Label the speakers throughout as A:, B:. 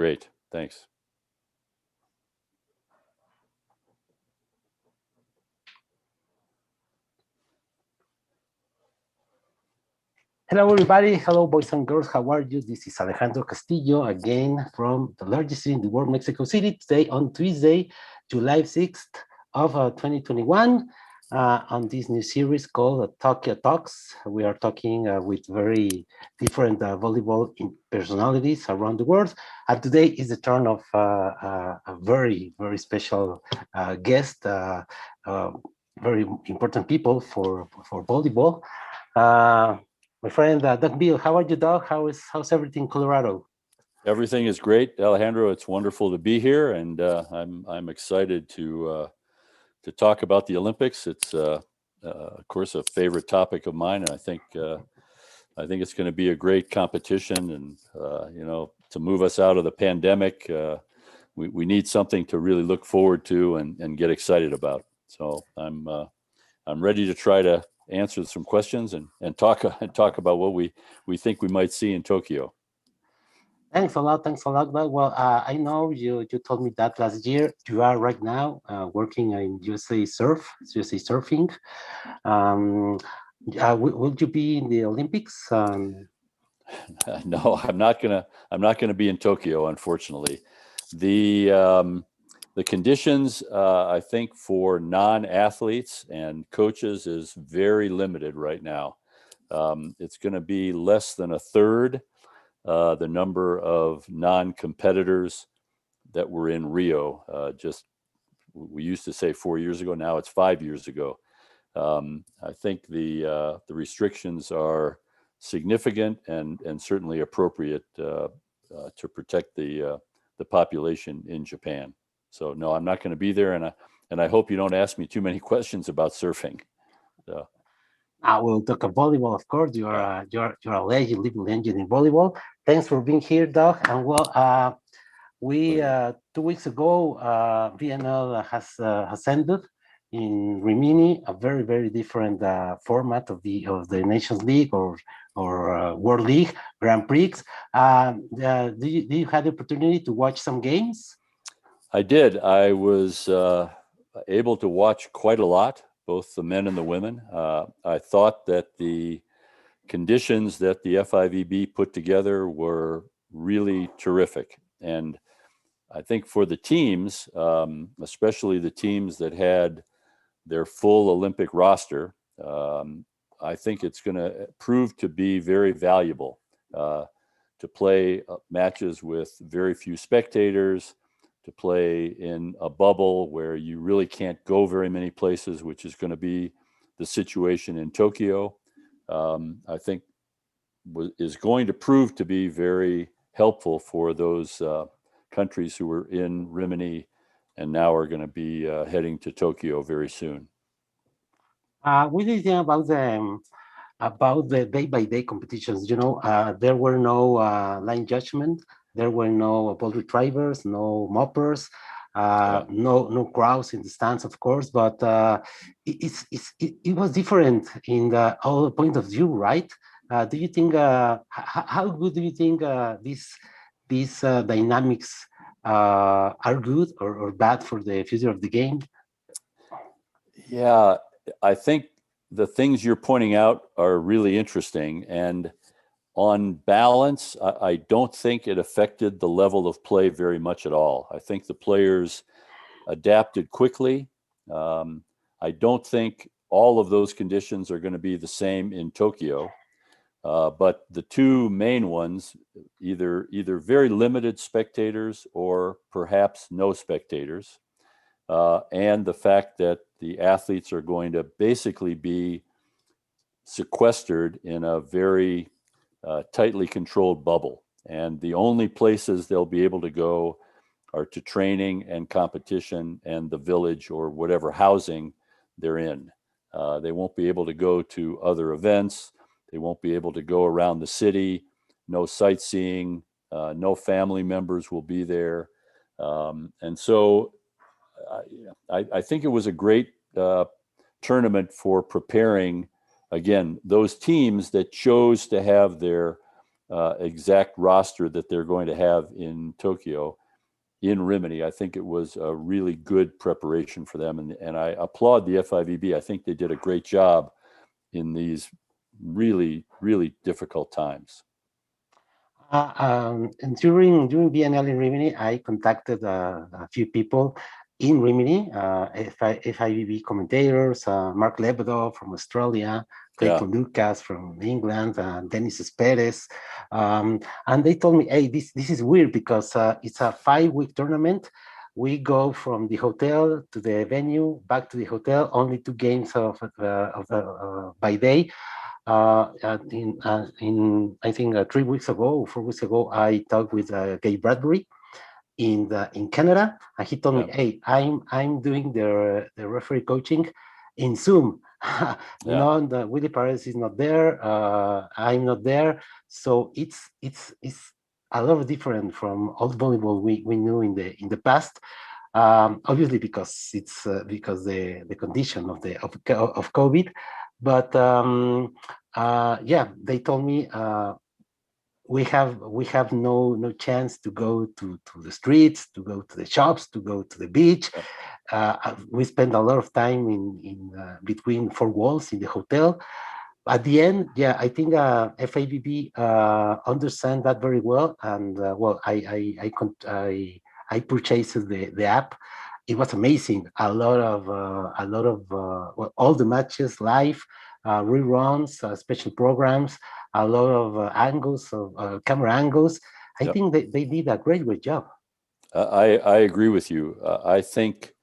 A: Great. Thanks.
B: Hello, everybody. Hello, boys and girls. How are you? This is Alejandro Castillo again from the largest city in the world, Mexico City. Today on Tuesday, July 6th of 2021, on this new series called Tokyo Talks. We are talking with very different volleyball personalities around the world. And today is the turn of a very, very special guest, very important people for volleyball. My friend Doug Beal, how are you, Doug? How's everything in Colorado?
A: Everything is great, Alejandro. It's wonderful to be here, and I'm excited to talk about the Olympics. It's of course a favorite topic of mine, and I think it's going to be a great competition. And to move us out of the pandemic, we need something to really look forward to and get excited about. So I'm ready to try to answer some questions and talk about what we think we might see in Tokyo.
B: Thanks a lot, Doug. Well, I know you told me that last year. You are right now working in USA Surfing. Will you be in the Olympics?
A: No, I'm not gonna be in Tokyo, unfortunately. The conditions, I think, for non-athletes and coaches is very limited right now. It's going to be less than a third the number of non-competitors that were in Rio. We used to say 4 years ago. Now it's 5 years ago. I think the restrictions are significant and certainly appropriate to protect the population in Japan. So no, I'm not going to be there, and I hope you don't ask me too many questions about surfing. So.
B: I will talk about volleyball, of course. You're a legend, living legend in volleyball. Thanks for being here, Doug. And well, we 2 weeks ago, VNL has ended in Rimini, a very, very different format of the Nations League or World League Grand Prix. Do you have the opportunity to watch some games?
A: I did. I was able to watch quite a lot, both the men and the women. I thought that the conditions that the FIVB put together were really terrific. And I think for the teams, especially the teams that had their full Olympic roster, I think it's going to prove to be very valuable to play matches with very few spectators, to play in a bubble where you really can't go very many places, which is going to be the situation in Tokyo. I think is going to prove to be very helpful for those countries who were in Rimini and now are going to be heading to Tokyo very soon.
B: What do you think about the day-by-day competitions? There were no line judgment. There were no ball retrievers, no moppers, no crowds in the stands, of course. But it was different in all point of view, right? Do you think how good do you think these dynamics are good or bad for the future of the game?
A: Yeah, I think the things you're pointing out are really interesting, and on balance, I don't think it affected the level of play very much at all. I think the players adapted quickly. I don't think all of those conditions are going to be the same in Tokyo, but the two main ones, either very limited spectators or perhaps no spectators, and the fact that the athletes are going to basically be sequestered in a very tightly controlled bubble. And the only places they'll be able to go are to training and competition and the village or whatever housing they're in. They won't be able to go to other events. They won't be able to go around the city. No sightseeing. No family members will be there. And so I think it was a great tournament for preparing, again, those teams that chose to have their exact roster that they're going to have in Tokyo in Rimini. I think it was a really good preparation for them. And I applaud the FIVB. I think they did a great job in these really, really difficult times.
B: And during BNL in Rimini, I contacted a few people in Rimini, FIVB commentators, Mark Lebedeau from Australia, Clayton Lucas from England, Dennis Perez, and they told me, "Hey, this is weird because it's a 5-week tournament. We go from the hotel to the venue, back to the hotel, only 2 games by day." In I think 3 weeks ago, 4 weeks ago, I talked with Gabe Bradbury in Canada, and he told me, "Hey, I'm doing the referee coaching in Zoom." The Willie Perez is not there. I'm not there, so it's a lot different from old volleyball we knew in the past. Obviously, because it's because the condition of COVID, but yeah, they told me we have no chance to go to the streets, to go to the shops, to go to the beach. We spend a lot of time in between 4 walls in the hotel. At the end, yeah, I think FIVB understand that very well, and well, I purchased the app. It was amazing. A lot of well, all the matches live, reruns, special programs, a lot of angles, of camera angles. I think they did a great job.
A: I agree with you. I think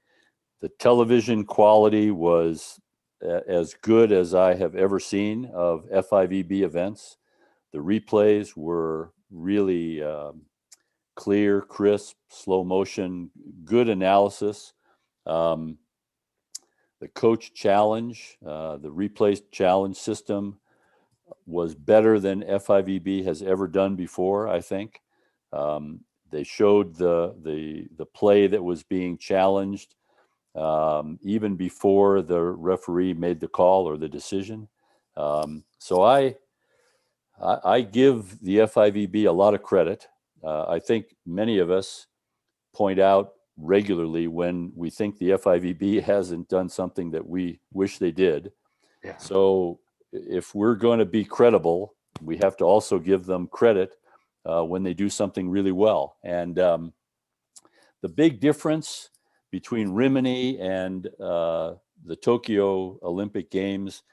A: the television quality was as good as I have ever seen of FIVB events. The replays were really clear, crisp, slow motion, good analysis. The coach challenge, the replay challenge system was better than FIVB has ever done before, I think. They showed the play that was being challenged even before the referee made the call or the decision. So I give the FIVB a lot of credit. I think many of us point out regularly when we think the FIVB hasn't done something that we wish they did.
B: Yeah.
A: So if we're going to be credible, we have to also give them credit when they do something really well. And the big difference between Rimini and the Tokyo Olympic Games,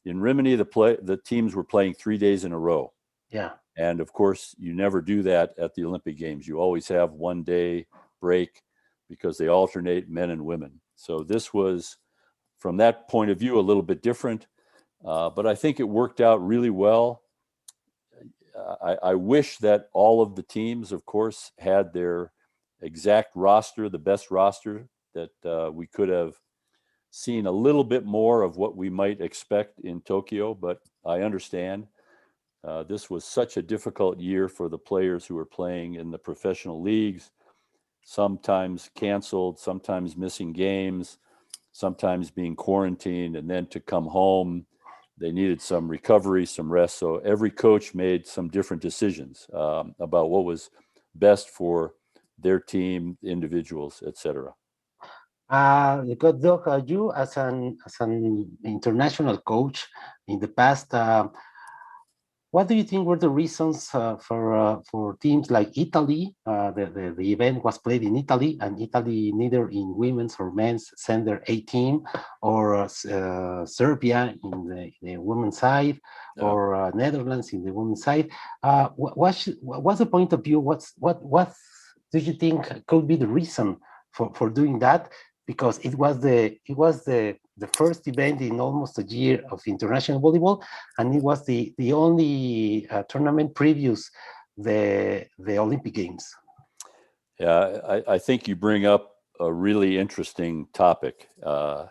A: in Rimini, the teams were playing 3 days in a row.
B: Yeah.
A: And of course, you never do that at the Olympic Games. You always have 1 day break because they alternate men and women. So this was, from that point of view, a little bit different. But I think it worked out really well. I wish that all of the teams, of course, had their exact roster, the best roster, that we could have seen a little bit more of what we might expect in Tokyo. But I understand this was such a difficult year for the players who were playing in the professional leagues, sometimes canceled, sometimes missing games, sometimes being quarantined, and then to come home, they needed some recovery, some rest. So every coach made some different decisions about what was best for their team, individuals, etc.
B: Because Doug, you as an international coach in the past, what do you think were the reasons for teams like Italy? The event was played in Italy, and Italy neither in women's or men's sent their A team, or Serbia in the women's side, or Netherlands in the women's side. What's the point of view? What do you think could be the reason for doing that? Because it was the first event in almost a year of international volleyball, and it was the only tournament previous the Olympic Games.
A: Yeah, I think you bring up a really interesting topic,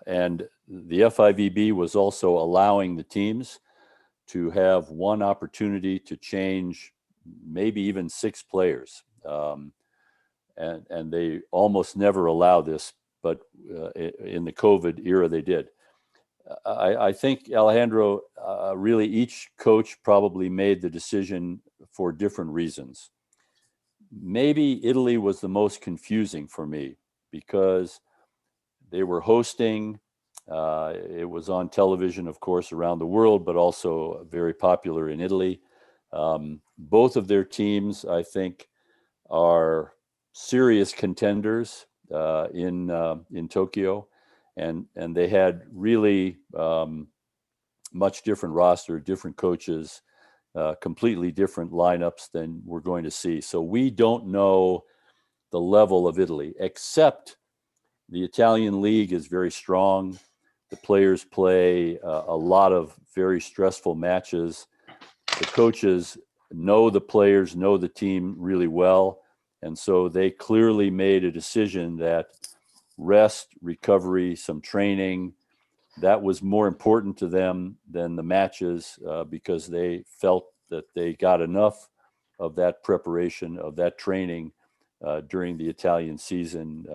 A: and the FIVB was also allowing the teams to have one opportunity to change maybe even 6 players, and they almost never allow this, but in the COVID era they did. I think Alejandro, really each coach probably made the decision for different reasons. Maybe Italy was the most confusing for me because they were hosting. It was on television, of course, around the world, but also very popular in Italy. Both of their teams, I think, are serious contenders in Tokyo, and they had really much different roster, different coaches, completely different lineups than we're going to see. So we don't know the level of Italy, except the Italian league is very strong. The players play a lot of very stressful matches. The coaches know the players, know the team really well. And so they clearly made a decision that rest, recovery, some training, that was more important to them than the matches because they felt that they got enough of that preparation, of that training during the Italian season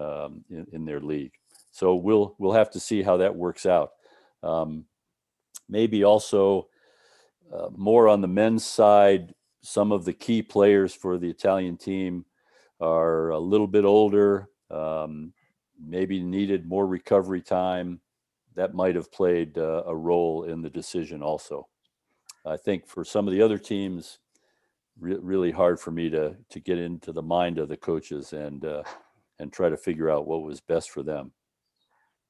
A: in their league. So we'll have to see how that works out. Maybe also more on the men's side, some of the key players for the Italian team are a little bit older, maybe needed more recovery time. That might have played a role in the decision also. I think for some of the other teams, really hard for me to get into the mind of the coaches and try to figure out what was best for them.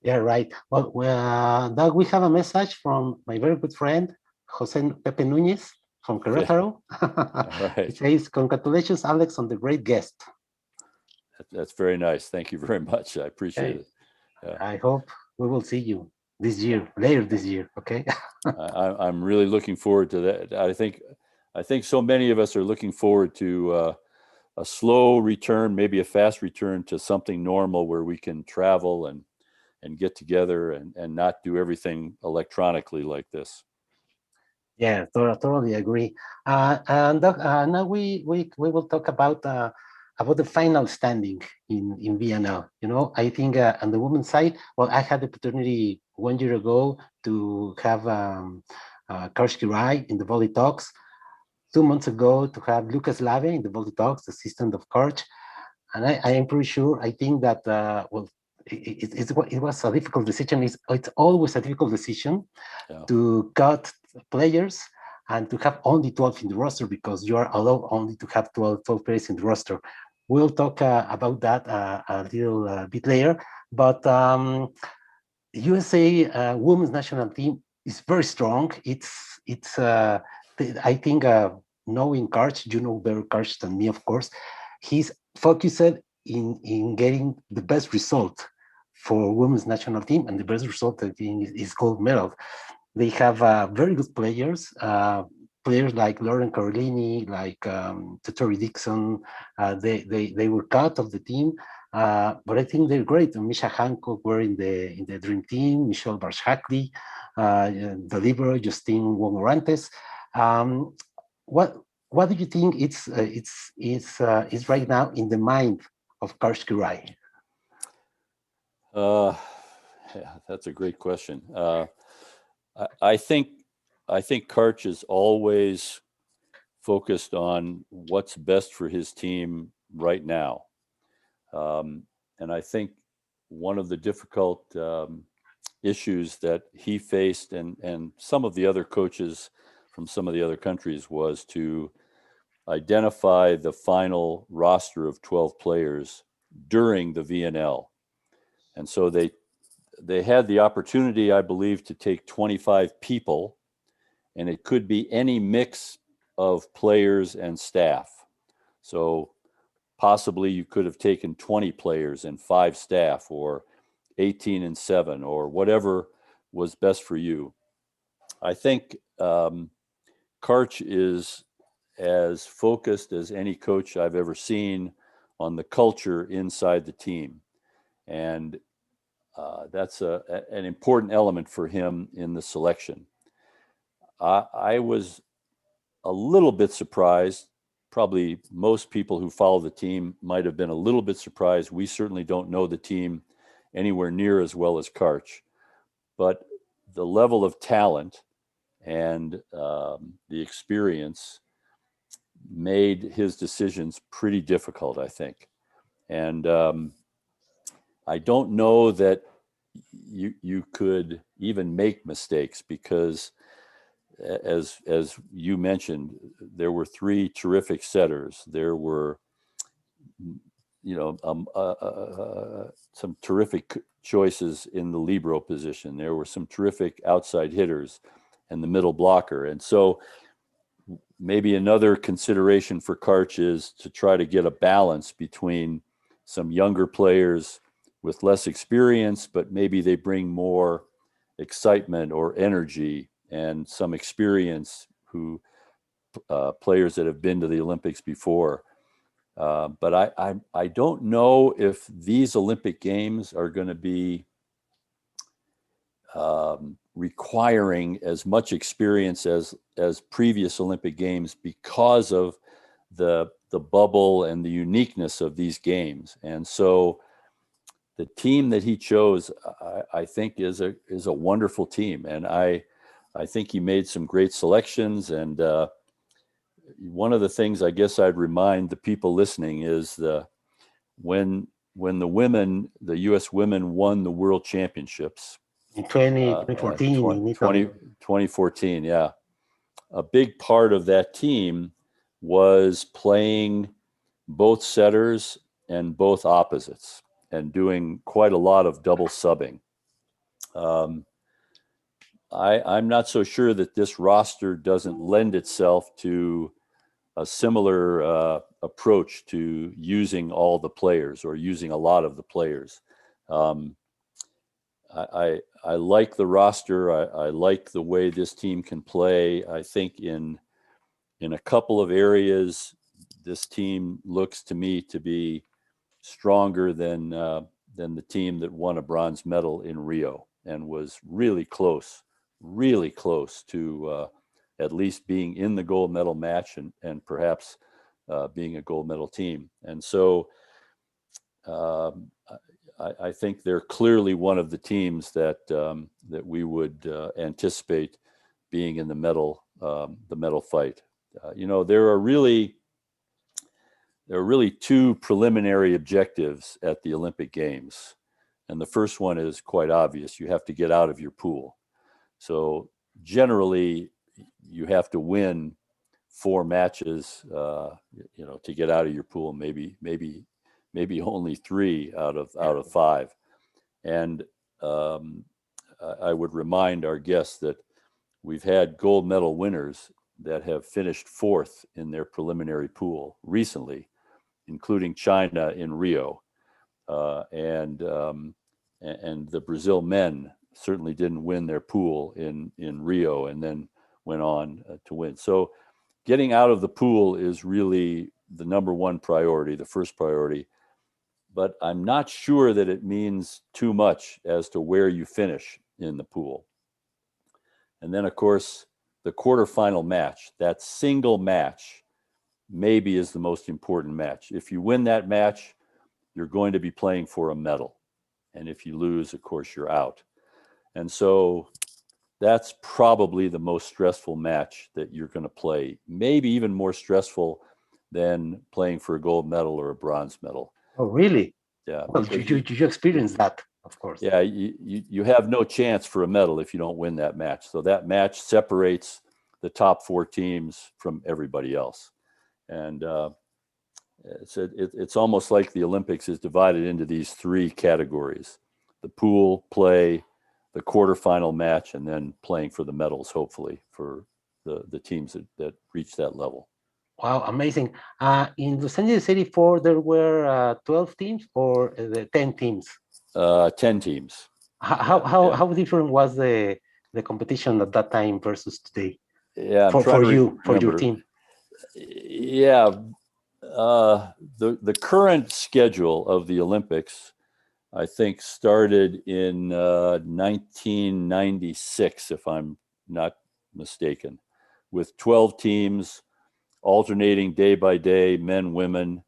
B: Yeah, right. Well, Doug, we have a message from my very good friend, Jose Pepe Núñez from Querétaro.
A: Right.
B: He says, congratulations, Alex, on the great guest.
A: That's very nice. Thank you very much. I appreciate it.
B: Yeah. I hope we will see you this year, later this year, okay?
A: I'm really looking forward to that. I think so many of us are looking forward to a slow return, maybe a fast return to something normal where we can travel and get together and not do everything electronically like this.
B: Yeah, totally agree. And now we will talk about the final standing in VNL. You know, I think on the women's side, well, I had the opportunity 1 year ago to have Karski Rai in the volley talks. 2 months ago to have Lucas Lave in the volley talks, the assistant of coach. And I am pretty sure, I think that, well, it was a difficult decision. It's always a difficult decision to cut players and to have only 12 in the roster because you are allowed only to have 12 players in the roster. We'll talk about that a little bit later. But USA women's national team is very strong. It's I think knowing Karch, you know better Karch than me, of course. He's focused in getting the best result for women's national team, and the best result I think is gold medal. They have very good players, players like Lauren Carolini, like Totori Dixon. They were cut of the team, but I think they're great. And Misha Hancock were in the dream team. Michelle Barshakli, the libero Justine Womorantes. What do you think it's right now in the mind of Karski Rai?
A: Yeah, that's a great question. I think Karch is always focused on what's best for his team right now. And I think one of the difficult issues that he faced and some of the other coaches from some of the other countries was to identify the final roster of 12 players during the VNL. And so they had the opportunity, I believe, to take 25 people, and it could be any mix of players and staff. So possibly you could have taken 20 players and 5 staff, or 18 and 7, or whatever was best for you. I think Karch is as focused as any coach I've ever seen on the culture inside the team. And that's an important element for him in the selection. I was a little bit surprised. Probably most people who follow the team might have been a little bit surprised. We certainly don't know the team anywhere near as well as Karch. But the level of talent and the experience made his decisions pretty difficult, I think. And I don't know that you could even make mistakes, because as you mentioned, there were three terrific setters. There were, some terrific choices in the libero position. There were some terrific outside hitters and the middle blocker. And so maybe another consideration for Karch is to try to get a balance between some younger players with less experience, but maybe they bring more excitement or energy, and some experience who players that have been to the Olympics before. But I don't know if these Olympic Games are going to be requiring as much experience as previous Olympic Games, because of the bubble and the uniqueness of these games. And so the team that he chose, I think, is a wonderful team, and I think he made some great selections. And one of the things I guess I'd remind the people listening is when the U.S. women won the World Championships
B: in 2014, in Italy.
A: 2014, yeah. A big part of that team was playing both setters and both opposites, and doing quite a lot of double subbing. I'm not so sure that this roster doesn't lend itself to a similar approach to using all the players, or using a lot of the players. I like the roster. I like the way this team can play. I think in a couple of areas, this team looks to me to be stronger than the team that won a bronze medal in Rio, and was really close to at least being in the gold medal match, and perhaps being a gold medal team. And so I think they're clearly one of the teams that we would anticipate being in the medal fight. There are really two preliminary objectives at the Olympic Games. And the first one is quite obvious. You have to get out of your pool. So generally, you have to win 4 matches, to get out of your pool. Maybe only 3 out of 5. And I would remind our guests that we've had gold medal winners that have finished 4th in their preliminary pool recently, including China in Rio, and the Brazil men certainly didn't win their pool in Rio, and then went on to win. So getting out of the pool is really the number one priority, the first priority. But I'm not sure that it means too much as to where you finish in the pool. And then, of course, the quarterfinal match, that single match, maybe is the most important match. If you win that match, you're going to be playing for a medal. And if you lose, of course, you're out. And so that's probably the most stressful match that you're going to play, maybe even more stressful than playing for a gold medal or a bronze medal.
B: Oh, really?
A: Yeah.
B: Well, you experienced that, of course.
A: Yeah, you have no chance for a medal if you don't win that match. So that match separates the top 4 teams from everybody else. And it's almost like the Olympics is divided into these 3 categories: the pool play, the quarterfinal match, and then playing for the medals, hopefully, for the teams that reach that level.
B: Wow, amazing. In Los Angeles 84, there were 12 teams or 10 teams?
A: 10 temes.
B: How different was the competition at that time versus today?
A: Yeah,
B: for your team.
A: Yeah, the current schedule of the Olympics, I think, started in 1996, if I'm not mistaken, with 12 teams alternating day by day, men, women,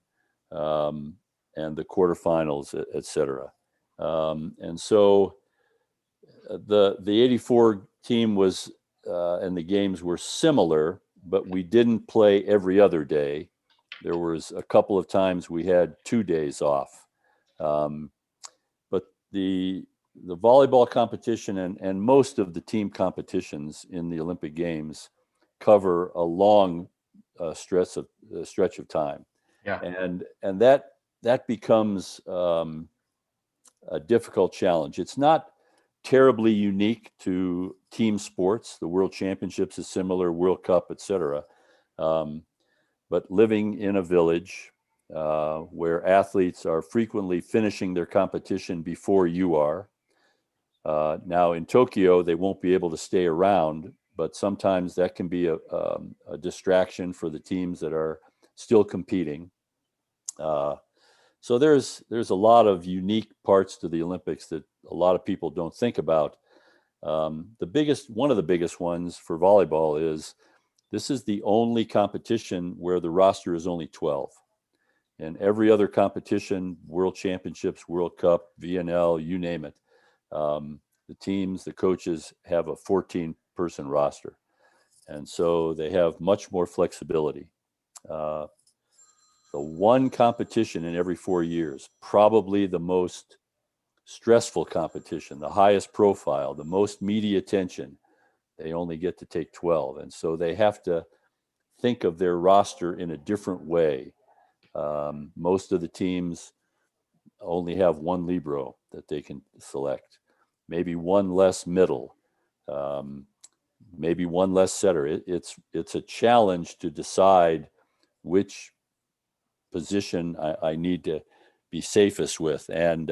A: and the quarterfinals, et cetera. And so the 84 team was, and the games were similar, but we didn't play every other day. There was a couple of times we had 2 days off. But the volleyball competition and most of the team competitions in the Olympic Games cover a long stretch of time.
B: Yeah.
A: And that becomes a difficult challenge. It's not terribly unique to team sports. The World Championships is similar, World Cup, etc. But living in a village where athletes are frequently finishing their competition before you are. Now in Tokyo, they won't be able to stay around, but sometimes that can be a distraction for the teams that are still competing. So there's a lot of unique parts to the Olympics that a lot of people don't think about. One of the biggest ones for volleyball is this is the only competition where the roster is only 12. And every other competition, World Championships, World Cup, VNL, you name it, the teams, the coaches have a 14-person roster. And so they have much more flexibility. The one competition in every 4 years, probably the most stressful competition, the highest profile, the most media attention, they only get to take 12. And so they have to think of their roster in a different way. Most of the teams only have one libero that they can select, maybe one less middle, maybe one less setter. It's a challenge to decide which position I need to be safest with, and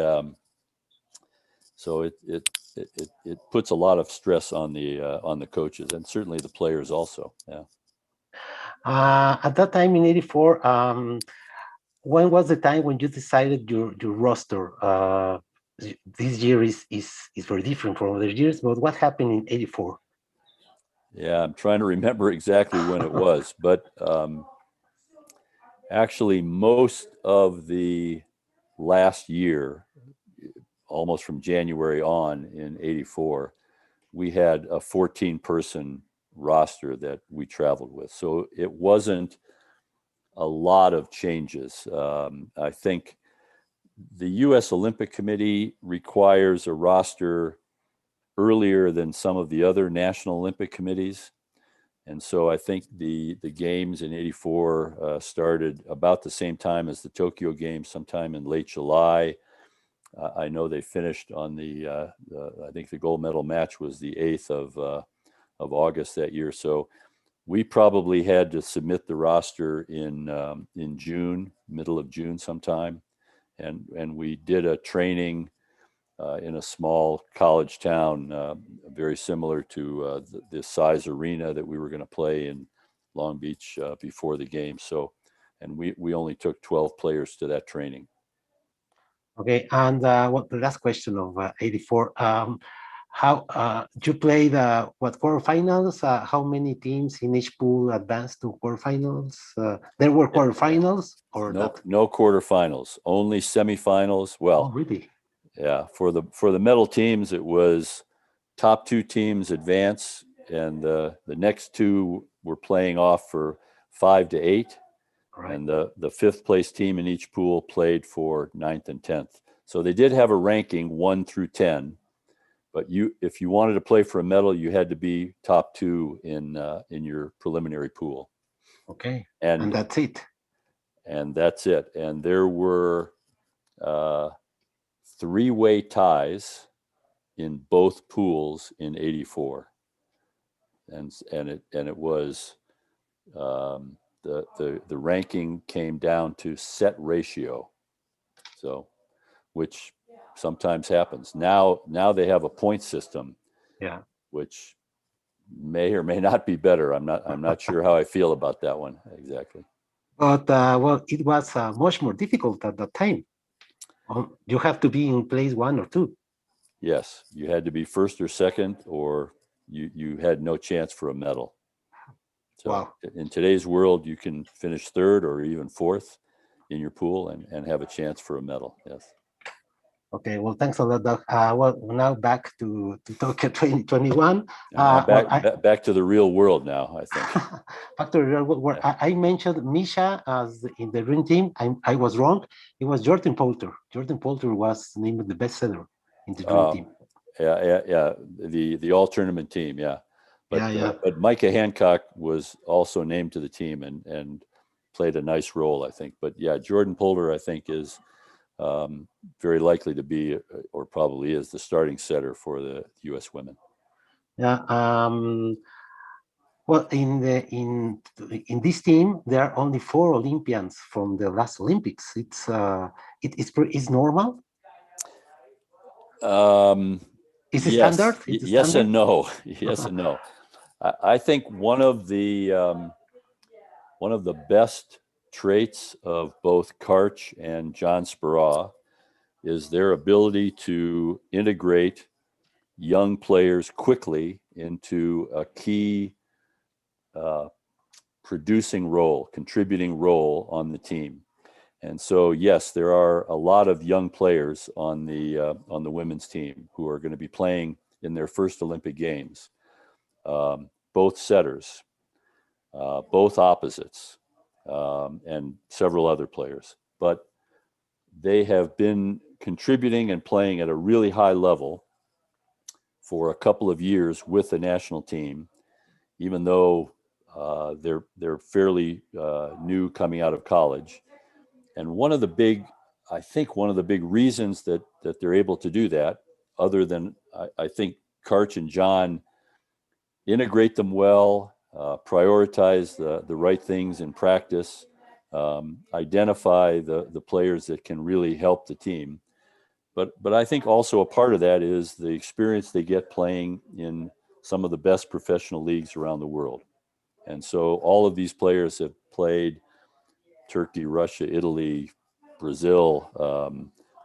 A: so it puts a lot of stress on the coaches and certainly the players also. Yeah.
B: At that time in '84, when was the time when you decided your roster? This year is very different from other years, but what happened in '84?
A: Yeah, I'm trying to remember exactly when it was, but actually most of the last year, almost from January on in '84, we had a 14-person roster that we traveled with. So it wasn't a lot of changes. I think the U.S. Olympic Committee requires a roster earlier than some of the other national Olympic committees. And so I think the games in '84 started about the same time as the Tokyo Games, sometime in late July. I know they finished on I think the gold medal match was the 8th of August that year. So we probably had to submit the roster in June, middle of June sometime. And we did a training in a small college town, very similar to the size arena that we were going to play in Long Beach before the game. So, and we only took 12 players to that training.
B: Okay, and the last question of '84? How you played what quarterfinals? How many teams in each pool advanced to quarterfinals? There were quarterfinals or
A: no quarterfinals, only semifinals. Well,
B: oh, really?
A: Yeah, for the medal teams, it was top 2 teams advance, and the next 2 were playing off for 5 to 8,
B: Right.
A: and the 5th place team in each pool played for 9th and 10th. So they did have a ranking 1 through 10, but if you wanted to play for a medal, you had to be top 2 in your preliminary pool.
B: Okay, and that's it.
A: And that's it. And there were 3-way ties in both pools in '84, and it was the ranking came down to set ratio, so which sometimes happens. Now they have a point system,
B: Yeah,
A: which may or may not be better. I'm not sure how I feel about that one exactly.
B: but well, it was much more difficult at that time. You have to be in place 1 or 2.
A: Yes, you had to be first or second, or you had no chance for a medal. So
B: wow.
A: In today's world, you can finish 3rd or even 4th in your pool and have a chance for a medal. Yes.
B: Okay, well, thanks a lot, Doc. Well, now back to Tokyo 2021. Well,
A: back to the real world now, I think.
B: back to the real world, where I mentioned Misha as in the dream team. I was wrong. It was Jordan Poulter. Jordan Poulter was named the bestseller in the dream team.
A: Yeah. The all tournament team, yeah. But Micah Hancock was also named to the team and played a nice role, I think. But yeah, Jordan Poulter, I think, is very likely to be, or probably is, the starting setter for the U.S. women.
B: Yeah. Well, in this team, there are only 4 Olympians from the last Olympics. It's normal. Is it
A: Yes,
B: standard?
A: yes
B: standard?
A: and no. Yes and no. I think one of the best traits of both Karch and John Speraw is their ability to integrate young players quickly into a key producing role, contributing role on the team. And so, yes, there are a lot of young players on the women's team who are going to be playing in their first Olympic Games. Both setters, both opposites, and several other players. But they have been contributing and playing at a really high level for a couple of years with the national team, even though they're fairly new coming out of college. And one of the big reasons that they're able to do that, other than I think Karch and John integrate them well, prioritize the right things in practice, identify the players that can really help the team. But I think also a part of that is the experience they get playing in some of the best professional leagues around the world. And so all of these players have played Turkey, Russia, Italy, Brazil,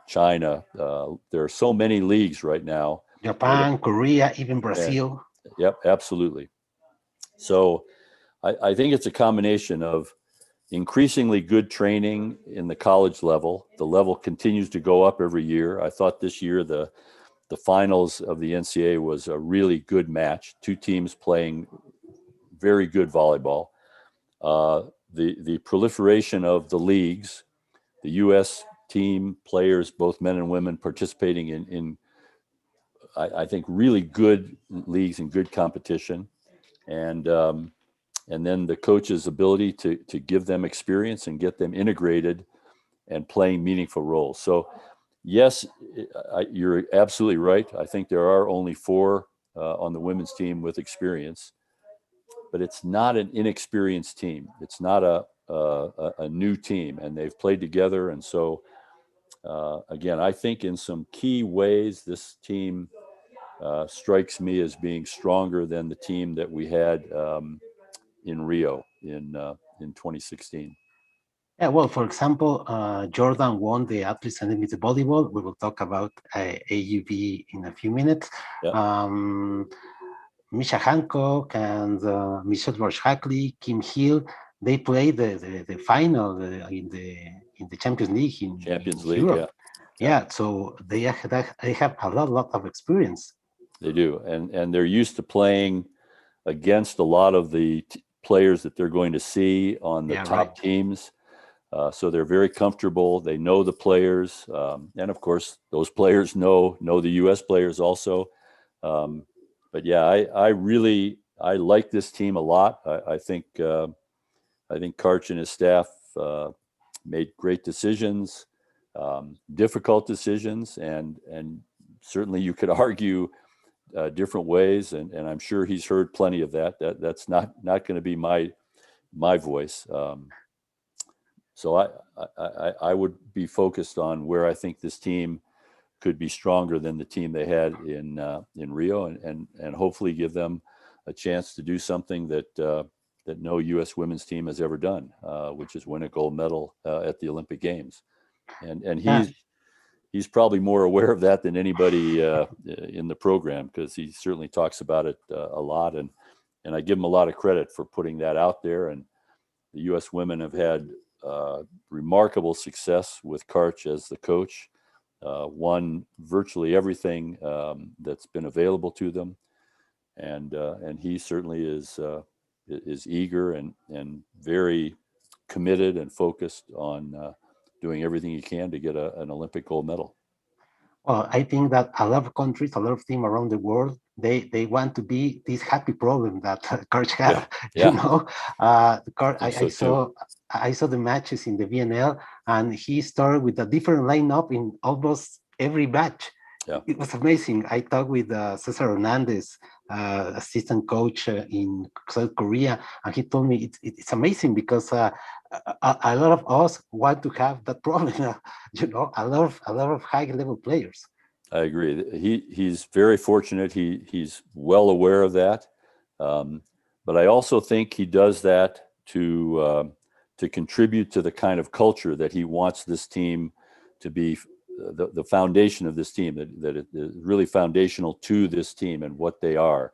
A: China. There are so many leagues right now.
B: Japan, Korea, even Brazil.
A: Yep, absolutely. So I think it's a combination of increasingly good training in the college level. The level continues to go up every year. I thought this year the finals of the NCAA was a really good match. 2 teams playing very good volleyball. The proliferation of the leagues, the U.S. team players, both men and women, participating in I think really good leagues and good competition, and then the coach's ability to give them experience and get them integrated and playing meaningful roles. So, yes, you're absolutely right. I think there are only 4 on the women's team with experience, but it's not an inexperienced team. It's not a new team, and they've played together. And so, again, I think in some key ways, this team strikes me as being stronger than the team that we had in Rio in 2016.
B: Yeah, well, for example, Jordan won the Athletes Unlimited Volleyball. We will talk about AUV in a few minutes.
A: Yep.
B: Misha Hancock and Michelle Roche-Hackley, Kim Hill, they played the final in the Champions League in Europe. Yeah, so they have a lot of experience.
A: They do, and they're used to playing against a lot of the players that they're going to see on the top teams. So they're very comfortable. They know the players, and of course, those players know the U.S. players also. But yeah, I like this team a lot. I think Karch and his staff made great decisions, difficult decisions, and certainly you could argue different ways, and I'm sure he's heard plenty of that. That's not going to be my voice. So I would be focused on where I think this team could be stronger than the team they had in Rio, and hopefully give them a chance to do something that no U.S. women's team has ever done, which is win a gold medal at the Olympic Games. And he's probably more aware of that than anybody in the program, because he certainly talks about it a lot, and I give him a lot of credit for putting that out there. And the U.S. women have had remarkable success with Karch as the coach. won virtually everything that's been available to them, and he certainly is eager and very committed and focused on doing everything he can to get an Olympic gold medal.
B: Well, I think that a lot of countries, a lot of teams around the world, they want to be this happy problem that Coach had.
A: Yeah.
B: You know, I saw the matches in the VNL, and he started with a different lineup in almost every match.
A: Yeah.
B: It was amazing. I talked with Cesar Hernandez, assistant coach in South Korea, and he told me it's amazing because a lot of us want to have that problem. You know, a lot of high level players.
A: I agree. He's very fortunate. He's well aware of that, but I also think he does that to contribute to the kind of culture that he wants this team to be. The foundation of this team, that it is really foundational to this team and what they are,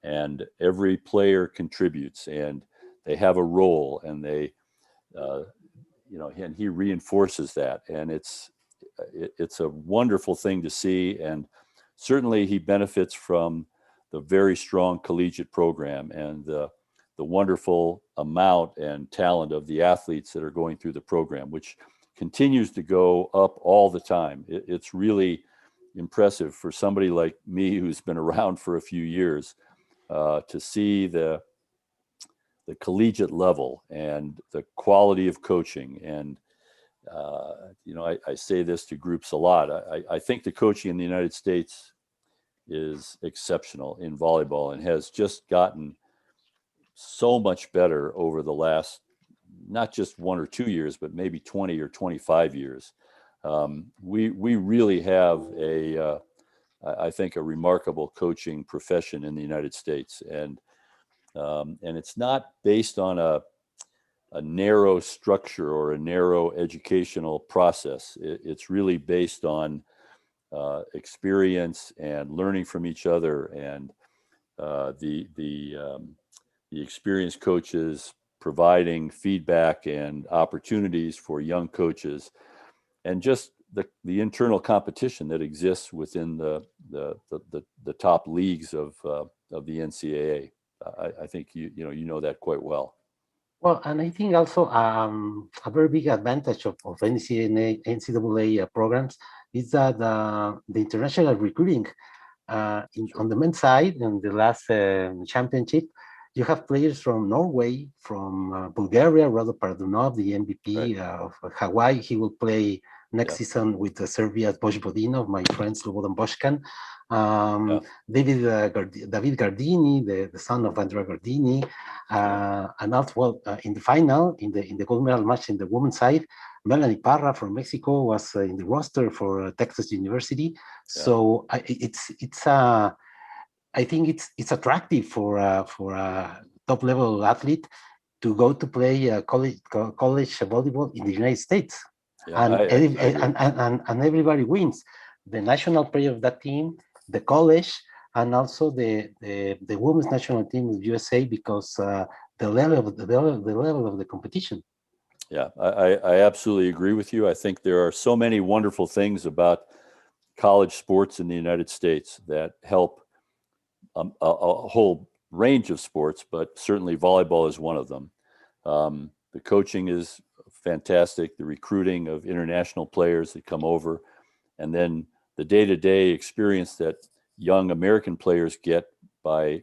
A: and every player contributes and they have a role, and they and he reinforces that, and it's a wonderful thing to see. And certainly he benefits from the very strong collegiate program and the wonderful amount and talent of the athletes that are going through the program, which continues to go up all the time. It's really impressive for somebody like me who's been around for a few years to see the collegiate level and the quality of coaching. And I say this to groups a lot. I think the coaching in the United States is exceptional in volleyball and has just gotten so much better over the last not just 1 or 2 years, but maybe 20 or 25 years. We really have I think, a remarkable coaching profession in the United States, and it's not based on a narrow structure or a narrow educational process. It's really based on experience and learning from each other, and the experienced coaches providing feedback and opportunities for young coaches, and just the internal competition that exists within the top leagues of the NCAA. I think you know that quite well.
B: Well, and I think also a very big advantage of NCAA programs is that the international recruiting on the men's side, in the last championship, you have players from Norway, from Bulgaria, Rado Pardunov, the MVP of Hawaii. He will play next season with Serbia's Vojvodina, my friend Slobodan Boškan. David Gardini, the son of Andrea Gardini, and also in the final, in the gold medal match in the women's side, Melanie Parra from Mexico was in the roster for Texas University. So I think it's attractive for a top level athlete to go to play college volleyball in the United States, and everybody wins. The national player of that team, the college, and also the women's national team of USA, because the level of the competition.
A: Yeah, I absolutely agree with you. I think there are so many wonderful things about college sports in the United States that help a whole range of sports, but certainly volleyball is one of them. The coaching is fantastic, the recruiting of international players that come over, and then the day-to-day experience that young American players get by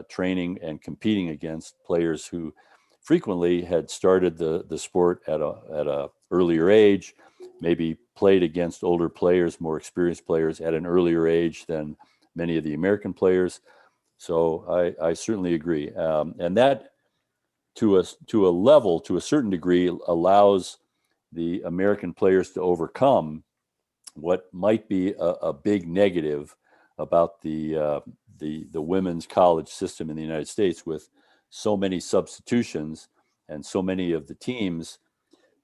A: training and competing against players who frequently had started the sport at a earlier age, maybe played against older players, more experienced players at an earlier age than many of the American players. So I certainly agree. And that to a certain degree, allows the American players to overcome what might be a big negative about the women's college system in the United States, with so many substitutions and so many of the teams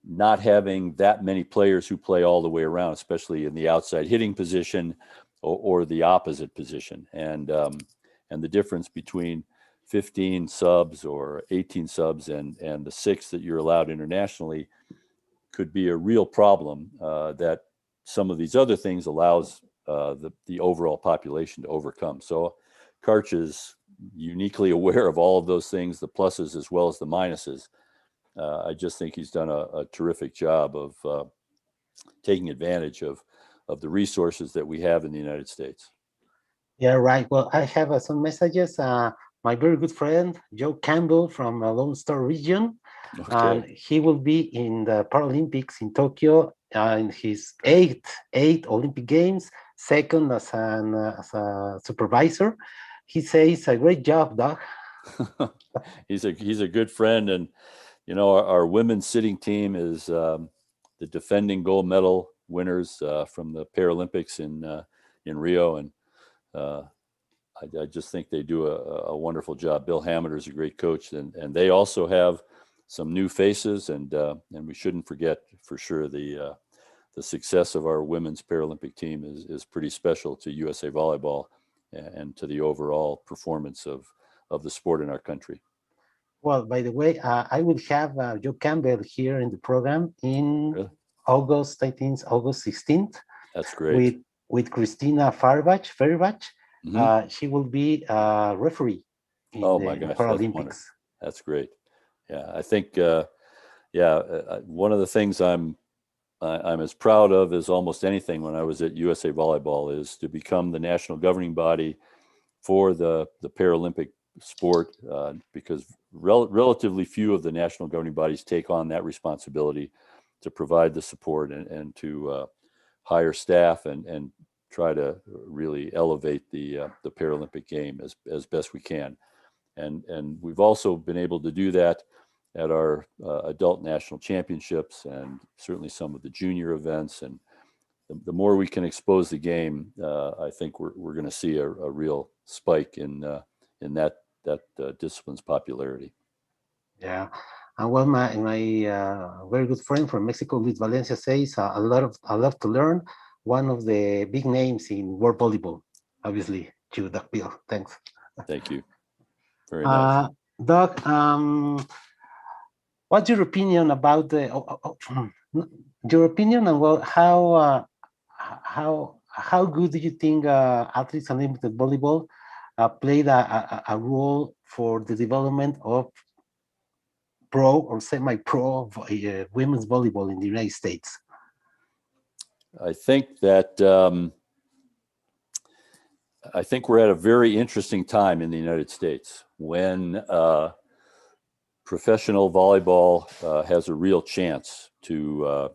A: not having that many players who play all the way around, especially in the outside hitting position or the opposite position. And the difference between 15 subs or 18 subs and the 6 that you're allowed internationally could be a real problem that some of these other things allows the overall population to overcome. So Karch is uniquely aware of all of those things, the pluses as well as the minuses. I just think he's done a terrific job of taking advantage of the resources that we have in the United States.
B: Yeah, right. Well, I have some messages. My very good friend, Joe Campbell from Lone Star region.
A: Okay.
B: He will be in the Paralympics in Tokyo in his eighth Olympic Games, second as a supervisor. He says, a great job, Doug.
A: He's a good friend, and you know our women's sitting team is the defending gold medal winners from the Paralympics in Rio, and I just think they do a wonderful job. Bill Hammader is a great coach, and they also have some new faces, and we shouldn't forget for sure the success of our women's Paralympic team is pretty special to USA Volleyball and to the overall performance of the sport in our country.
B: Well, by the way, I will have Joe Campbell here in the program in
A: Really?
B: August 16th.
A: That's great.
B: With Christina Ferbach.
A: Mm-hmm.
B: She will be a referee in the Paralympics.
A: That's great. Yeah, I think one of the things I'm as proud of as almost anything when I was at USA Volleyball is to become the national governing body for the Paralympic sport, because relatively few of the national governing bodies take on that responsibility to provide the support and to hire staff and try to really elevate the Paralympic game as best we can. And we've also been able to do that at our adult national championships and certainly some of the junior events. And the more we can expose the game, I think we're going to see a real spike in that discipline's popularity.
B: Yeah, and well, my very good friend from Mexico, Luis Valencia, says I love to learn. One of the big names in world volleyball, obviously, to Doug Beal. Thanks.
A: Thank you. Very nice.
B: Doug, what's your opinion about your opinion on how good do you think Athletes Unlimited Volleyball played a role for the development of pro or semi-pro women's volleyball in the United States?
A: I think that we're at a very interesting time in the United States when professional volleyball has a real chance to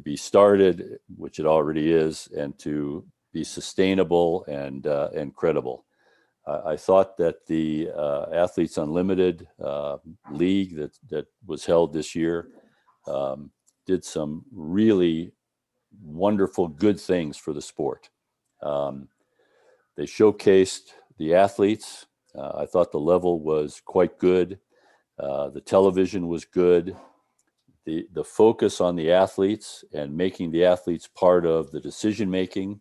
A: be started, which it already is, and to be sustainable and credible. I thought that the Athletes Unlimited League that was held this year did some really wonderful, good things for the sport. They showcased the athletes. I thought the level was quite good. The television was good. The focus on the athletes and making the athletes part of the decision making,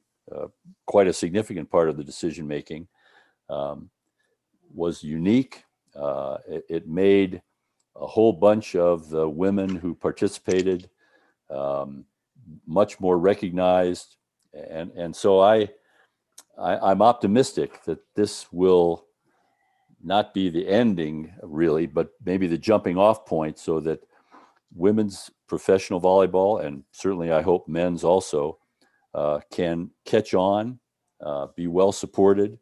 A: quite a significant part of the decision making, was unique. It made a whole bunch of the women who participated much more recognized, and so I'm optimistic that this will not be the ending really, but maybe the jumping off point so that women's professional volleyball, and certainly I hope men's also, can catch on, be well supported,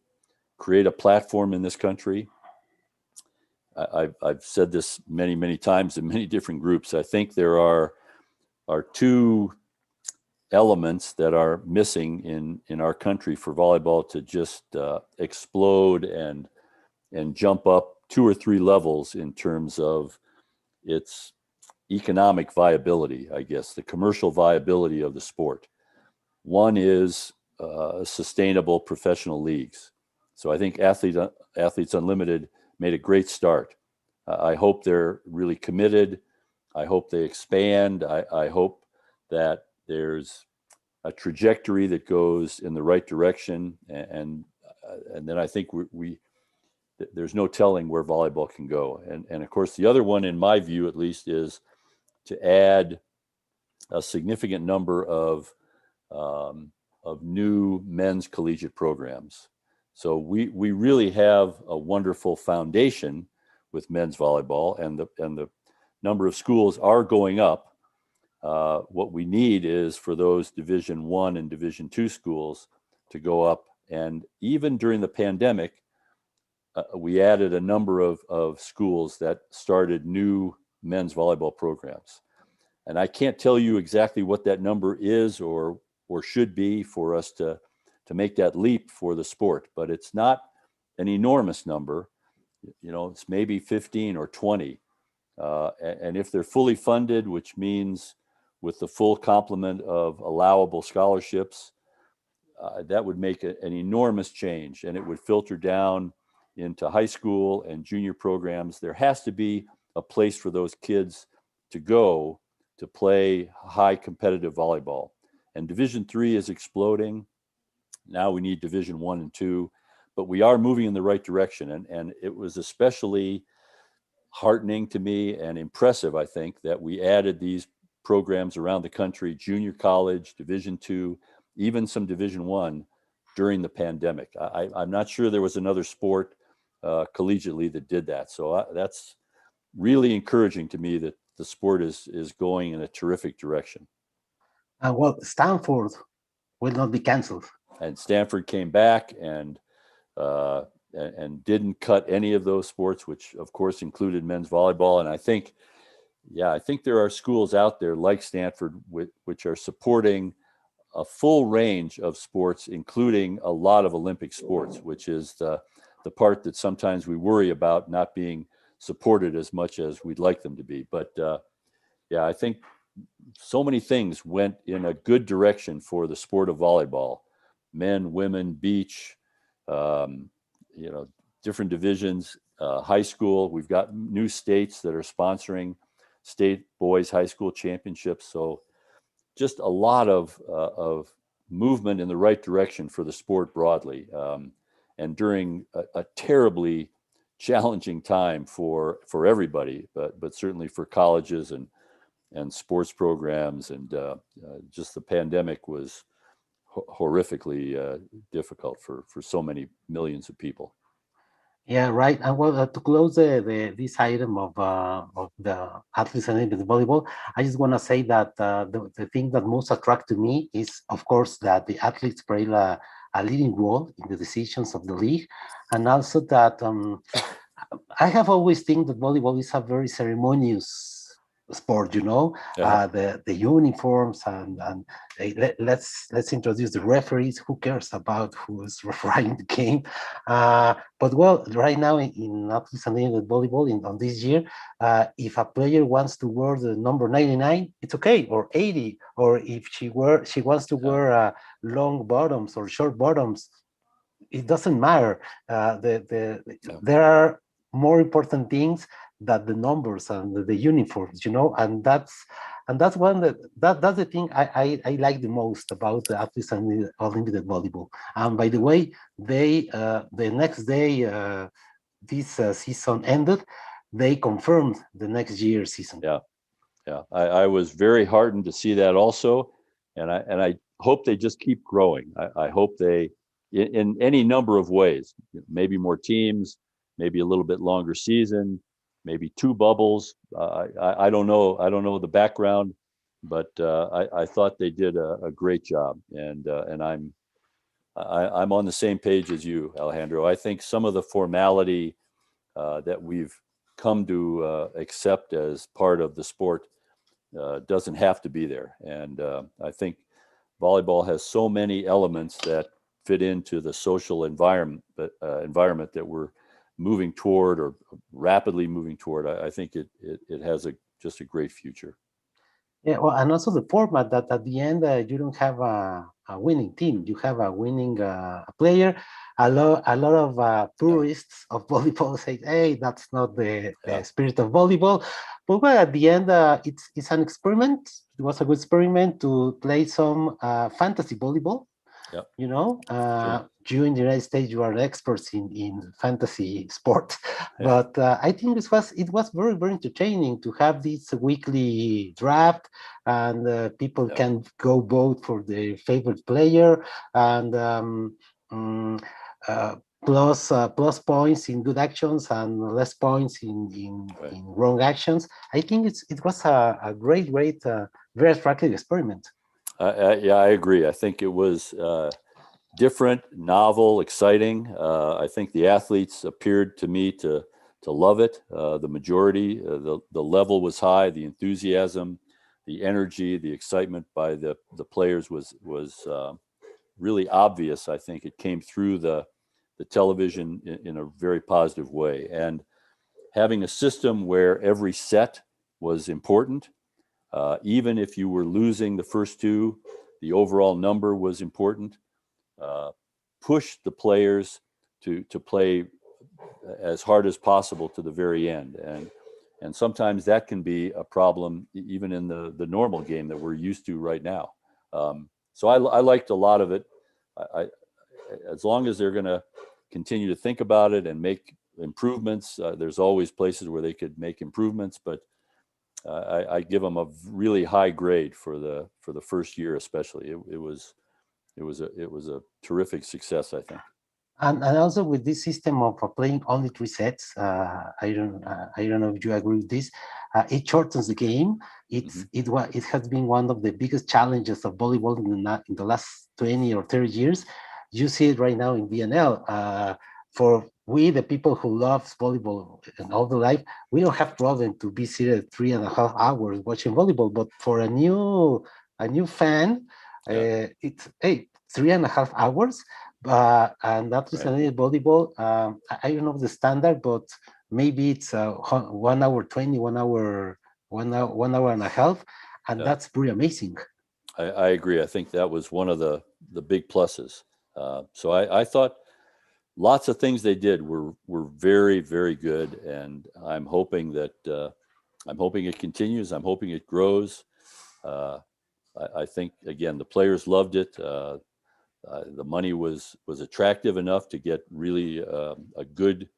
A: create a platform in this country. I've said this many times in many different groups. I think there are two elements that are missing in our country for volleyball to just explode and jump up 2 or 3 levels in terms of its economic viability, I guess, the commercial viability of the sport. One is sustainable professional leagues. So I think Athletes Unlimited made a great start. I hope they're really committed. I hope they expand. I hope that there's a trajectory that goes in the right direction, and then I think there's no telling where volleyball can go. And of course, the other one, in my view at least, is to add a significant number of of new men's collegiate programs. So we really have a wonderful foundation with men's volleyball, and the number of schools are going up. What we need is for those Division I and Division II schools to go up. And even during the pandemic, we added a number of schools that started new men's volleyball programs. And I can't tell you exactly what that number is or should be for us to make that leap for the sport, but it's not an enormous number. You know, it's maybe 15 or 20. And if they're fully funded, which means with the full complement of allowable scholarships, that would make an enormous change, and it would filter down into high school and junior programs. There has to be a place for those kids to go to play high competitive volleyball. And Division III is exploding. Now we need Division I and II, but we are moving in the right direction. And it was especially heartening to me and impressive, I think, that we added these programs around the country, junior college, Division II, even some Division I during the pandemic. I'm not sure there was another sport collegiately that did that. So that's really encouraging to me that the sport is going in a terrific direction.
B: Well, Stanford will not be canceled.
A: And Stanford came back and didn't cut any of those sports, which of course included men's volleyball. And I think there are schools out there like Stanford which are supporting a full range of sports, including a lot of Olympic sports, which is the part that sometimes we worry about not being supported as much as we'd like them to be. But I think so many things went in a good direction for the sport of volleyball, men, women, beach, different divisions, high school. We've got new states that are sponsoring state boys high school championships. So just a lot of movement in the right direction for the sport broadly. And during a terribly challenging time for everybody, but certainly for colleges and sports programs. And just the pandemic was horrifically difficult for so many millions of people.
B: Yeah, right. And well, to close this item of the athletes and the volleyball, I just want to say that the thing that most attract to me is, of course, that the athletes play a leading role in the decisions of the league, and also that I have always think that volleyball is a very ceremonious sport,
A: Yeah.
B: the uniforms and let's introduce the referees. Who cares about who's refereeing the game? But well, right now in athletes and volleyball on this year, if a player wants to wear the number 99, it's okay, or 80, or if she wants to wear long bottoms or short bottoms, it doesn't matter. There are more important things than the numbers and the uniforms, and that's one that's the thing I like the most about the athletes and unlimited volleyball. And by the way, they the next day this season ended, they confirmed the next year's season.
A: Yeah. I was very heartened to see that also, and I hope they just keep growing. I hope they, in any number of ways, maybe more teams, maybe a little bit longer season, maybe 2 bubbles. I don't know. I don't know the background, but I thought they did a great job, and I'm on the same page as you, Alejandro. I think some of the formality that we've come to accept as part of the sport doesn't have to be there, and I think volleyball has so many elements that fit into the social environment that we're moving toward, or rapidly moving toward. I think it has just a great future.
B: Yeah, well, and also the format that at the end you don't have a winning team, you have a winning player. A lot of purists of volleyball say, "Hey, that's not the spirit of volleyball." But well, at the end, it's an experiment. It was a good experiment to play some fantasy volleyball.
A: Yep.
B: You know,
A: Sure.
B: you in the United States, you are experts in fantasy sport,
A: Yeah.
B: but I think it was very, very entertaining to have this weekly draft, and people
A: Yep.
B: can go vote for their favorite player, and mm, uh, plus points in good actions and less points
A: Right.
B: in wrong actions. I think it was a great, very attractive experiment.
A: Yeah, I agree. I think it was different, novel, exciting. I think the athletes appeared to me to love it. The majority, the level was high, the enthusiasm, the energy, the excitement by the players was really obvious. I think it came through the television in a very positive way. And having a system where every set was important, even if you were losing the first two, the overall number was important. Push the players to play as hard as possible to the very end, and sometimes that can be a problem even in the normal game that we're used to right now. So I liked a lot of it. I as long as they're going to continue to think about it and make improvements, there's always places where they could make improvements, but I give them a really high grade for the first year, especially. It was a terrific success, I think.
B: And also with this system of playing only three sets, I don't know if you agree with this. It shortens the game.
A: Mm-hmm.
B: It has been one of the biggest challenges of volleyball in the last 20 or 30 years. You see it right now in VNL. For we, the people who love volleyball and all the life, we don't have problem to be seated 3.5 hours watching volleyball. But for a new fan,
A: Yeah.
B: it's 3.5 hours. And that is
A: Right.
B: volleyball. I don't know the standard, but maybe it's 1 hour 20, 1 hour, 1 hour and a half, and
A: Yeah.
B: that's pretty amazing.
A: I agree. I think that was one of the big pluses. So I thought lots of things they did were very, very good, and I'm hoping it continues. I'm hoping it grows. Uh, I think again the players loved it. The money was attractive enough to get really a good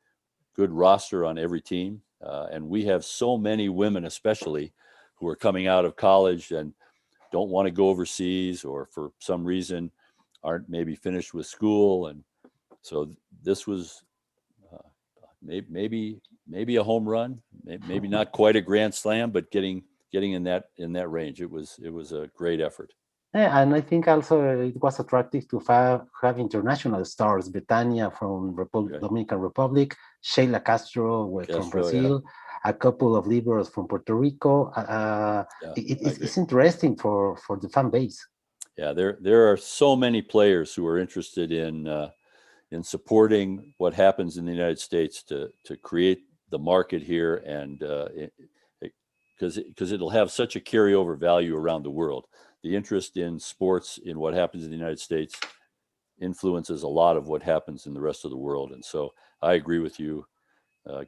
A: roster on every team, and we have so many women, especially, who are coming out of college and don't want to go overseas, or for some reason aren't maybe finished with school, and so this was uh, maybe a home run, maybe not quite a grand slam, but getting in that range. It was a great effort.
B: Yeah, and I think also it was attractive to have international stars, Betania from
A: Okay.
B: Dominican Republic, Sheila Castro from
A: Castro, yeah,
B: Brazil, a couple of liberals from Puerto Rico.
A: yeah, I agree.
B: It's interesting for the fan base.
A: Yeah, there are so many players who are interested in supporting what happens in the United States to create the market here, and because it'll have such a carryover value around the world. The interest in sports, in what happens in the United States, influences a lot of what happens in the rest of the world. And so I agree with you.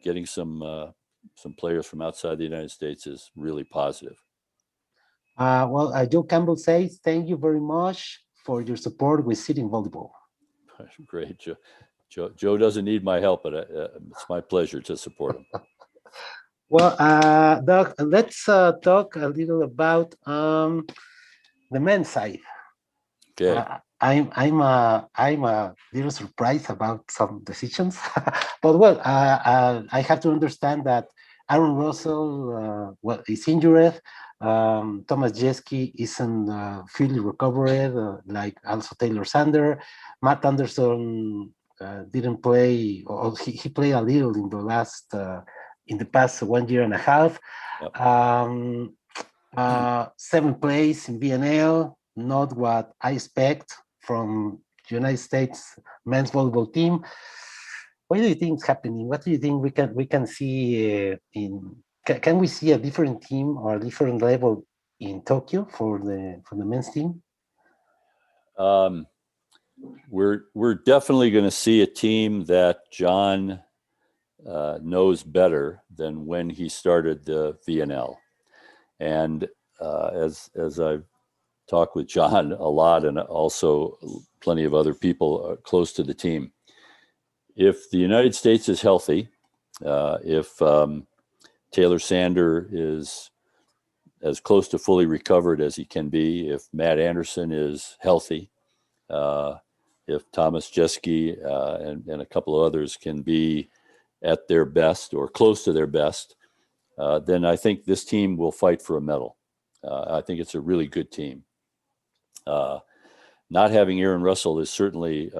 A: Getting some players from outside the United States is really positive.
B: Joe Campbell says, thank you very much for your support with sitting volleyball.
A: Great, Joe doesn't need my help, but it's my pleasure to support him.
B: Well, Doug, let's talk a little about the men's side.
A: Okay.
B: I'm a little surprised about some decisions, but well, I have to understand that Aaron Russell is injured. Thomas Jeske isn't fully recovered, like also Taylor Sander. Matt Anderson didn't play, or he played a little in the past 1 year and a half.
A: Yep.
B: Seventh place in BNL, not what I expect from the United States men's volleyball team. What do you think is happening? What do you think we can see can we see a different team or a different level in Tokyo for the men's team?
A: Um, we're definitely going to see a team that John knows better than when he started the VNL, and as I've talk with John a lot, and also plenty of other people close to the team. If the United States is healthy, if Taylor Sander is as close to fully recovered as he can be, if Matt Anderson is healthy, if Thomas Jeske and a couple of others can be at their best or close to their best, then I think this team will fight for a medal. I think it's a really good team. Not having Aaron Russell is certainly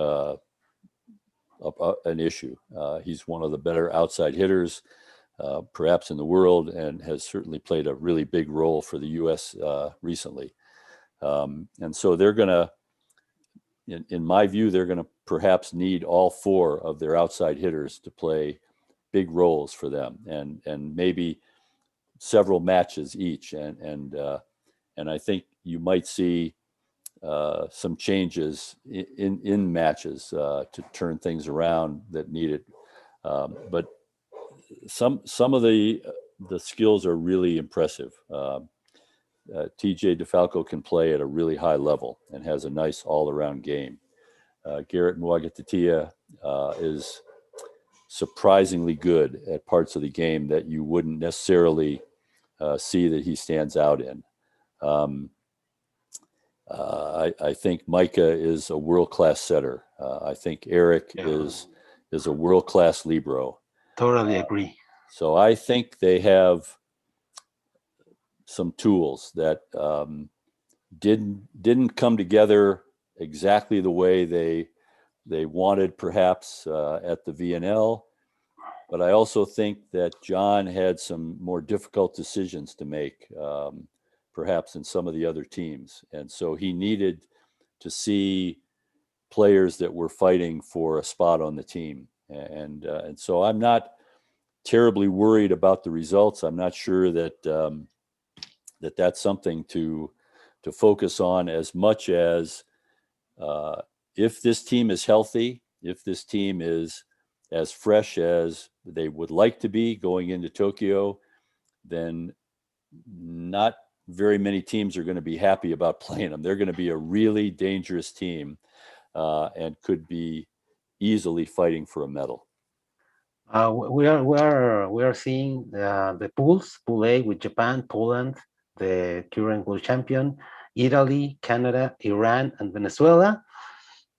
A: an issue. He's one of the better outside hitters, perhaps in the world, and has certainly played a really big role for the U.S. Recently. And so they're going to, in my view, they're going to perhaps need all four of their outside hitters to play big roles for them, and maybe several matches each. And I think you might see some changes in matches to turn things around that need it. But some of the skills are really impressive. TJ DeFalco can play at a really high level and has a nice all-around game. Garrett Muagatatia is surprisingly good at parts of the game that you wouldn't necessarily see that he stands out in. I think Micah is a world-class setter. I think Eric is a world-class libero.
B: Totally agree.
A: So I think they have some tools that didn't come together exactly the way they wanted, perhaps at the VNL. But I also think that John had some more difficult decisions to make, perhaps in some of the other teams, and so he needed to see players that were fighting for a spot on the team. And so I'm not terribly worried about the results. I'm not sure that that's something to focus on as much as if this team is healthy, if this team is as fresh as they would like to be going into Tokyo, then not very many teams are going to be happy about playing them. They're going to be a really dangerous team and could be easily fighting for a medal.
B: We are seeing the pools, Pool A with Japan, Poland, the current world champion, Italy, Canada, Iran, and Venezuela.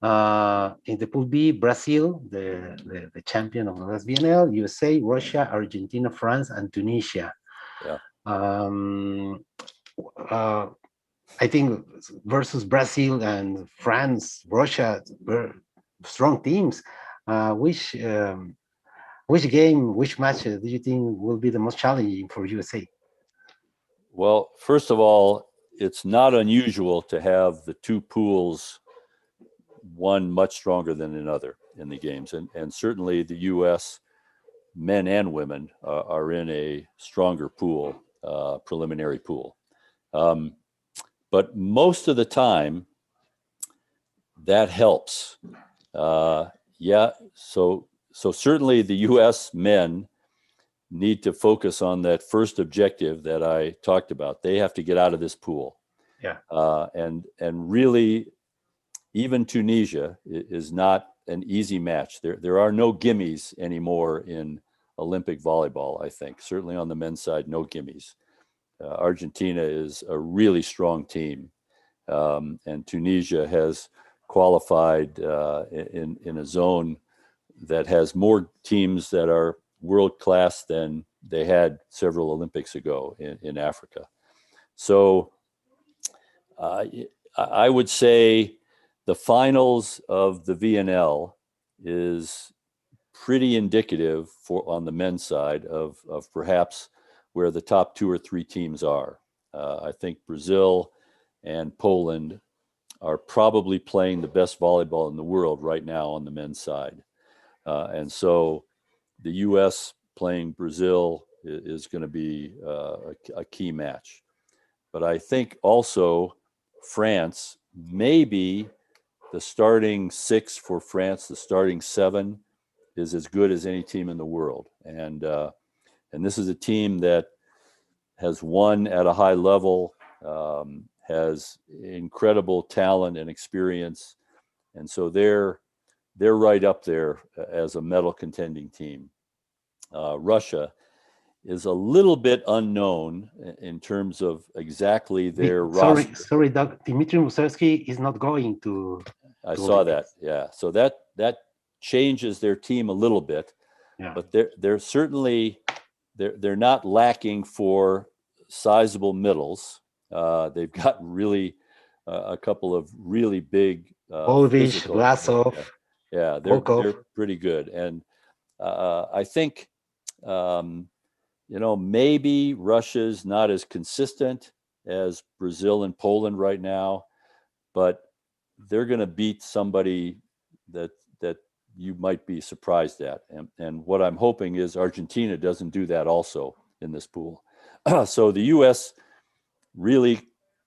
B: In the Pool B, Brazil, the champion of the last VNL, USA, Russia, Argentina, France, and Tunisia.
A: Yeah.
B: I think versus Brazil and France, Russia, were strong teams. Which match do you think will be the most challenging for USA?
A: Well, first of all, it's not unusual to have the two pools, one much stronger than another in the games. And certainly the U.S. men and women are in a stronger pool, preliminary pool. But most of the time, that helps. So certainly the U.S. men need to focus on that first objective that I talked about. They have to get out of this pool.
B: Yeah.
A: And really, even Tunisia is not an easy match. There are no gimmies anymore in Olympic volleyball, I think. Certainly on the men's side, no gimmies. Argentina is a really strong team. And Tunisia has qualified in a zone that has more teams that are world-class than they had several Olympics ago in Africa. So I would say the finals of the VNL is pretty indicative on the men's side of perhaps where the top two or three teams are. I think Brazil and Poland are probably playing the best volleyball in the world right now on the men's side. And so the U.S. playing Brazil is going to be a key match. But I think also France, maybe the starting six for France, the starting seven, is as good as any team in the world. And this is a team that has won at a high level, has incredible talent and experience, and so they're right up there as a medal contending team. Russia is a little bit unknown in terms of exactly their roster.
B: Sorry, Doug. Dmitry Musevsky is not going to.
A: I saw that. Yeah, so that changes their team a little bit, but they're certainly they're not lacking for sizable middles. They've got really a couple of really big
B: Polish, Vlasov.
A: Yeah, they're pretty good, and I think maybe Russia's not as consistent as Brazil and Poland right now, but they're going to beat somebody that you might be surprised at. And what I'm hoping is Argentina doesn't do that also in this pool. So the U.S. really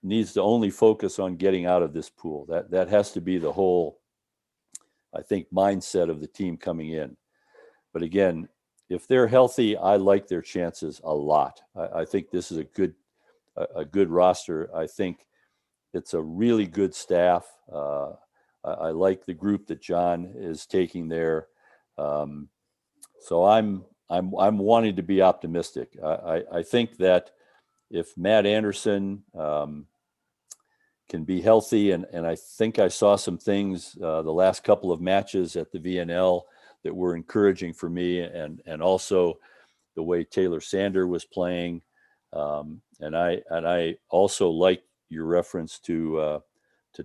A: needs to only focus on getting out of this pool. That has to be the whole, I think, mindset of the team coming in. But again, if they're healthy, I like their chances a lot. I think this is a good roster. I think it's a really good staff. I like the group that John is taking there. So I'm wanting to be optimistic. I think that if Matt Anderson can be healthy, and I think I saw some things the last couple of matches at the VNL that were encouraging for me, and also the way Taylor Sander was playing, and I also like your reference to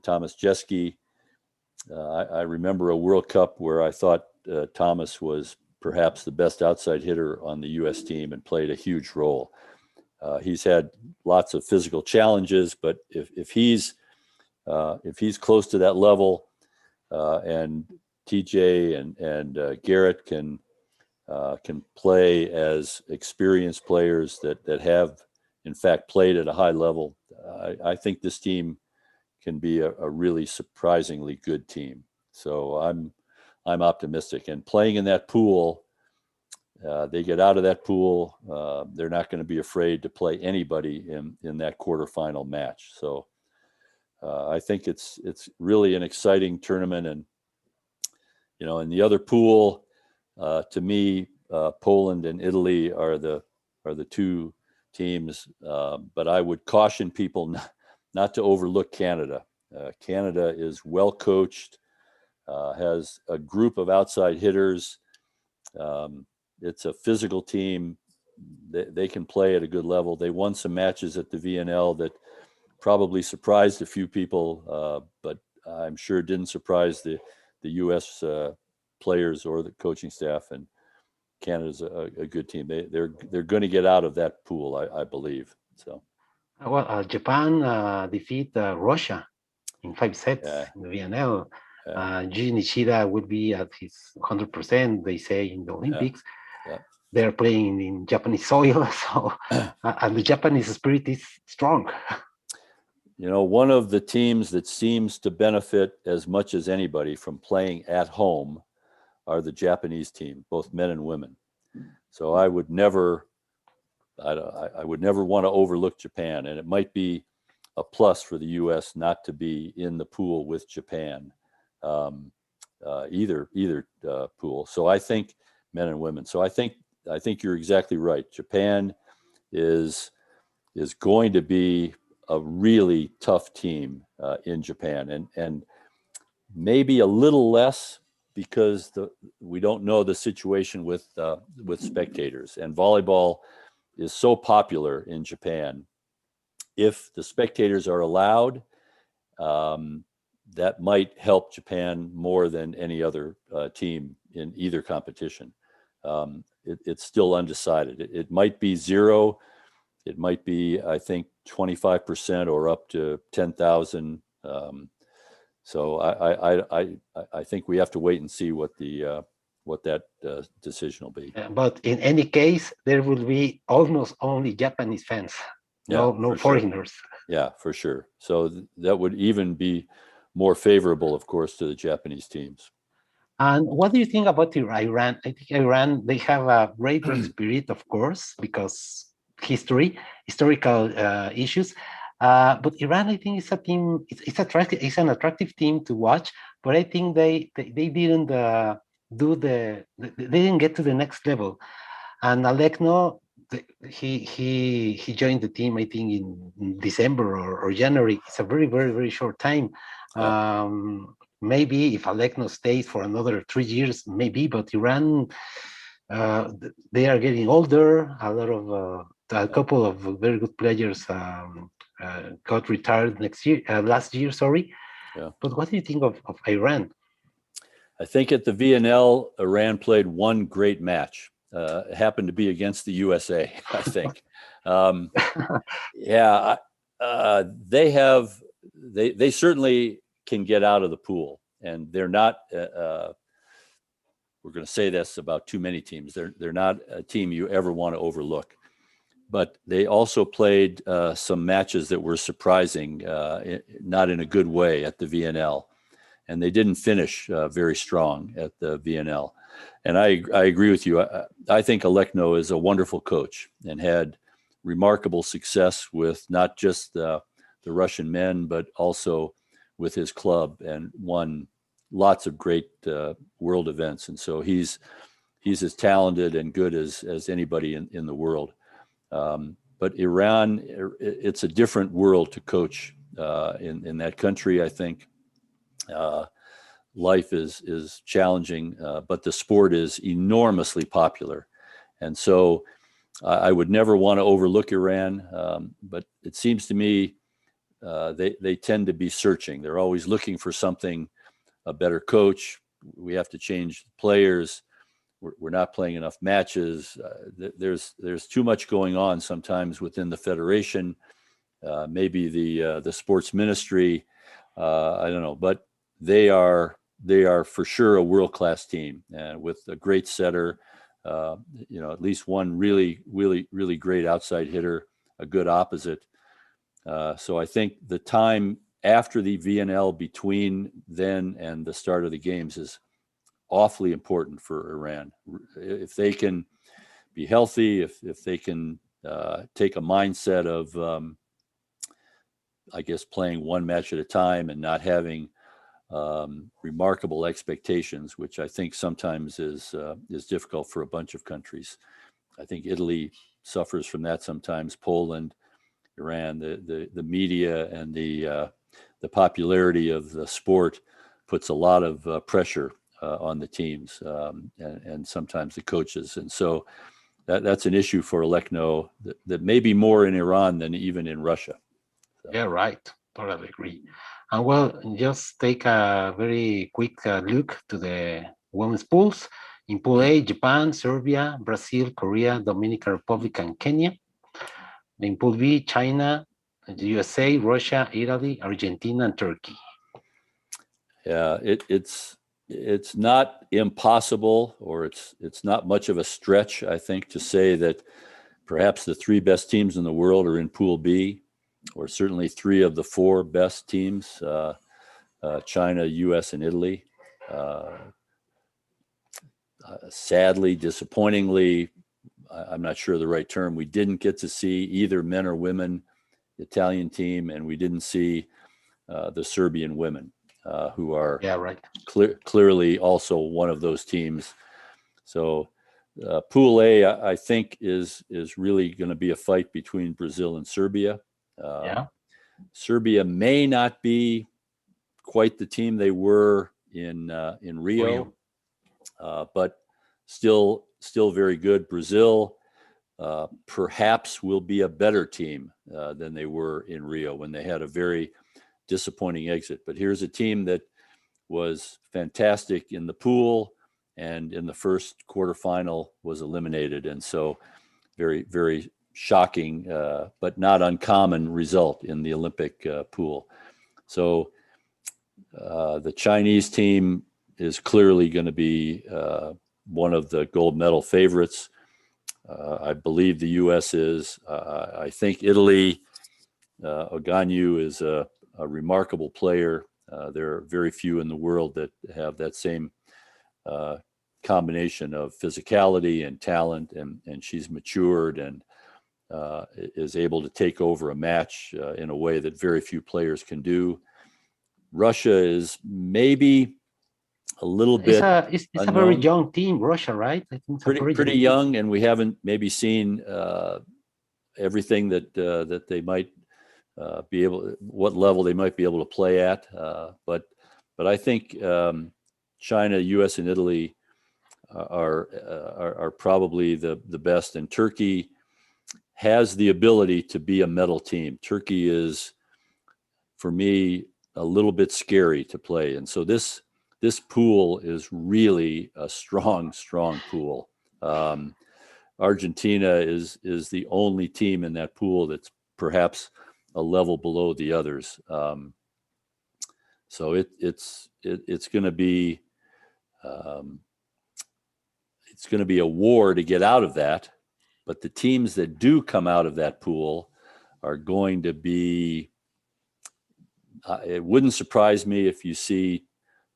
A: Thomas Jeske. I remember a World Cup where I thought Thomas was perhaps the best outside hitter on the U.S. team and played a huge role. He's had lots of physical challenges, but if he's close to that level, and TJ and Garrett can play as experienced players that have in fact played at a high level, I think this team can be a really surprisingly good team. So I'm optimistic. And playing in that pool, they get out of that pool, they're not going to be afraid to play anybody in that quarterfinal match. So I think it's really an exciting tournament. And in the other pool, to me, Poland and Italy are the two teams, but I would caution people not to overlook Canada. Canada is well coached, has a group of outside hitters. It's a physical team. They can play at a good level. They won some matches at the VNL that probably surprised a few people, but I'm sure didn't surprise the U.S. Players or the coaching staff. And Canada's a good team. They're going to get out of that pool, I believe. So.
B: Well, Japan defeat Russia in 5 sets in the VNL. Yuji Nishida will be at his 100%, they say, in the Olympics. They're playing in Japanese soil, so and the Japanese spirit is strong.
A: One of the teams that seems to benefit as much as anybody from playing at home are the Japanese team, both men and women. So I would never want to overlook Japan, and it might be a plus for the U.S. not to be in the pool with Japan, either pool. So I think men and women. So I think you're exactly right. Japan is going to be a really tough team in Japan, and maybe a little less because we don't know the situation with spectators, and volleyball is so popular in Japan. If the spectators are allowed, that might help Japan more than any other team in either competition. It's still undecided. It might be 0. It might be, I think, 25% or up to 10,000. So I think we have to wait and see what that decision will be.
B: But in any case, there will be almost only Japanese fans, no foreigners.
A: Sure. Yeah, for sure. So that would even be more favorable, of course, to the Japanese teams.
B: And what do you think about Iran? I think Iran, they have a great spirit, of course, because historical issues. But Iran, I think, is a team. It's attractive. It's an attractive team to watch. But I think they didn't they didn't get to the next level. And Alekno, he joined the team, I think, in December or January. It's a very short time.
A: Yeah.
B: Maybe if Alekno stays for another 3 years, maybe. But Iran, they are getting older. A couple of very good players got retired last year. Sorry.
A: Yeah.
B: But what do you think of Iran?
A: I think at the VNL, Iran played one great match. It happened to be against the USA, I think. Yeah, they certainly can get out of the pool, and they're not. We're going to say this about too many teams. They're not a team you ever want to overlook. But they also played some matches that were surprising, not in a good way at the VNL. And they didn't finish very strong at the VNL. And I agree with you. I think Alekno is a wonderful coach and had remarkable success with not just the Russian men, but also with his club, and won lots of great world events. And so he's as talented and good as anybody in the world. But Iran, it's a different world to coach in that country, I think. Life is challenging, but the sport is enormously popular. And so I would never want to overlook Iran, but it seems to me they tend to be searching. They're always looking for something, a better coach. We have to change players. We're not playing enough matches. There's too much going on sometimes within the federation, maybe the sports ministry. I don't know, but they are for sure a world-class team, with a great setter, at least one really great outside hitter, a good opposite. So I think the time after the VNL between then and the start of the games is awfully important for Iran. If they can be healthy, if they can take a mindset of, I guess, playing one match at a time and not having remarkable expectations, which I think sometimes is difficult for a bunch of countries. I think Italy suffers from that sometimes. Poland, Iran, the media and the popularity of the sport puts a lot of pressure on the teams and sometimes the coaches, and so that's an issue for Alekno that may be more in Iran than even in Russia. So.
B: Yeah, right. Totally agree. And well, just take a very quick look to the women's pools. In Pool A, Japan, Serbia, Brazil, Korea, Dominican Republic, and Kenya. In Pool B, China, the USA, Russia, Italy, Argentina, and Turkey.
A: Yeah, it's not impossible, or it's not much of a stretch, I think, to say that perhaps the three best teams in the world are in Pool B, or certainly three of the four best teams, China, US, and Italy. Sadly, disappointingly, I'm not sure the right term, we didn't get to see either men or women Italian team, and we didn't see the Serbian women, who are clearly also one of those teams. So Pool A, I think, is really going to be a fight between Brazil and Serbia. Serbia may not be quite the team they were in Rio, but still very good. Brazil perhaps will be a better team than they were in Rio when they had a very disappointing exit. But here's a team that was fantastic in the pool, and in the first quarterfinal was eliminated. And so very shocking, but not uncommon result in the Olympic pool. So the Chinese team is clearly going to be one of the gold medal favorites. I believe the U.S. is. I think Italy, Oganyu is a remarkable player. There are very few in the world that have that same combination of physicality and talent, and she's matured and is able to take over a match in a way that very few players can do. Russia is maybe a little bit
B: it's a very young team, Russia, right? I think it's
A: pretty young, and we haven't maybe seen everything that they might be able, what level they might be able to play at. But I think China, U.S., and Italy are probably the best, and Turkey has the ability to be a medal team. Turkey is, for me, a little bit scary to play, and so this pool is really a strong pool. Argentina is the only team in that pool that's perhaps a level below the others. So it's going to be a war to get out of that. But the teams that do come out of that pool are going to be, it wouldn't surprise me if you see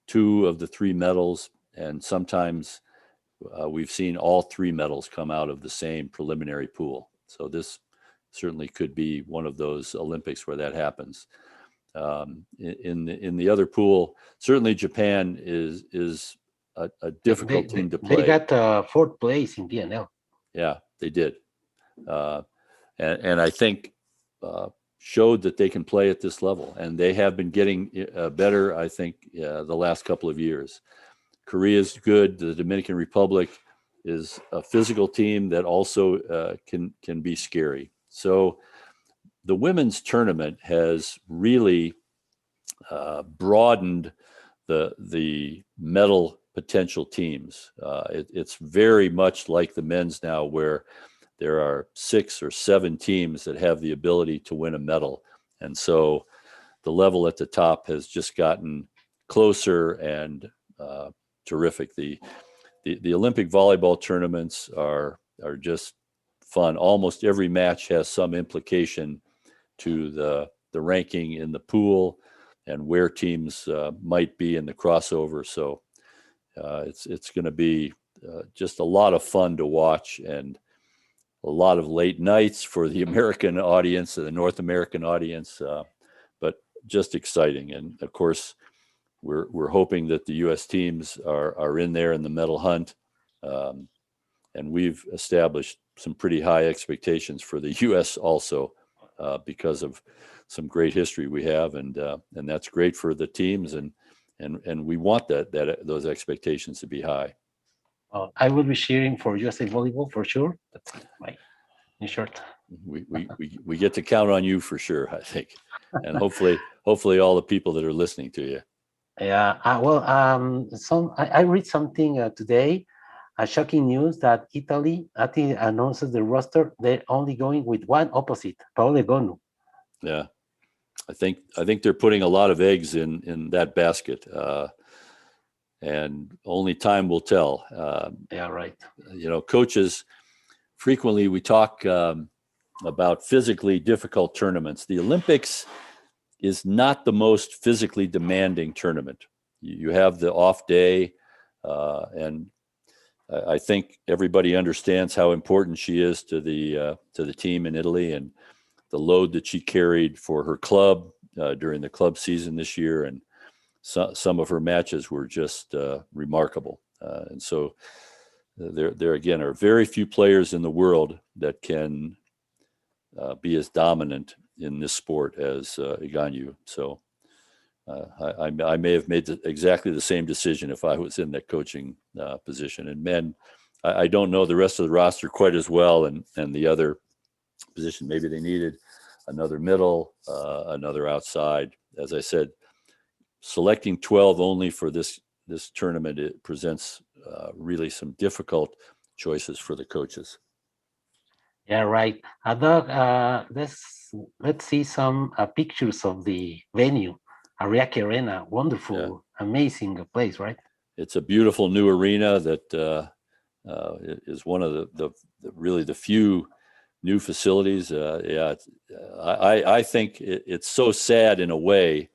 A: 2 of the 3 medals, and sometimes we've seen all 3 medals come out of the same preliminary pool. So this certainly could be one of those Olympics where that happens. In the other pool, certainly Japan is a difficult team to play.
B: They got 4th place in DNL.
A: Yeah, they did, and I think showed that they can play at this level, and they have been getting better. I think the last couple of years. Korea's good. The Dominican Republic is a physical team that also can be scary. So the women's tournament has really broadened the medal potential teams. It's very much like the men's now, where there are 6 or 7 teams that have the ability to win a medal. And so the level at the top has just gotten closer and terrific. The Olympic volleyball tournaments are just fun. Almost every match has some implication to the ranking in the pool and where teams might be in the crossover. So it's going to be just a lot of fun to watch, and a lot of late nights for the American audience and the North American audience, but just exciting. And of course, we're hoping that the U.S. teams are in there in the medal hunt, and we've established some pretty high expectations for the U.S. also because of some great history we have, and that's great for the teams, and we want those expectations to be high.
B: I will be cheering for USA Volleyball for sure. That's my in short.
A: We get to count on you for sure, I think, and hopefully all the people that are listening to you.
B: Yeah. I read something today, a shocking news that Italy announces the roster. They're only going with one opposite, Paolo Gonu.
A: Yeah, I think they're putting a lot of eggs in that basket. And only time will tell.
B: Yeah, right.
A: Coaches, frequently we talk about physically difficult tournaments. The Olympics is not the most physically demanding tournament. You have the off day, and I think everybody understands how important she is to the team in Italy, and the load that she carried for her club during the club season this year, and some of her matches were just remarkable. And so there again are very few players in the world that can be as dominant in this sport as Iganyu. So I may have made exactly the same decision if I was in that coaching position. And men, I don't know the rest of the roster quite as well, and the other position, maybe they needed another middle, another outside. As I said, selecting 12 only for this tournament, it presents really some difficult choices for the coaches.
B: Yeah, right. Doug, let's see some pictures of the venue, Ariake Arena. Wonderful, amazing place, right? It's
A: a beautiful new arena that is one of the really the few new facilities. I think it's so sad in a way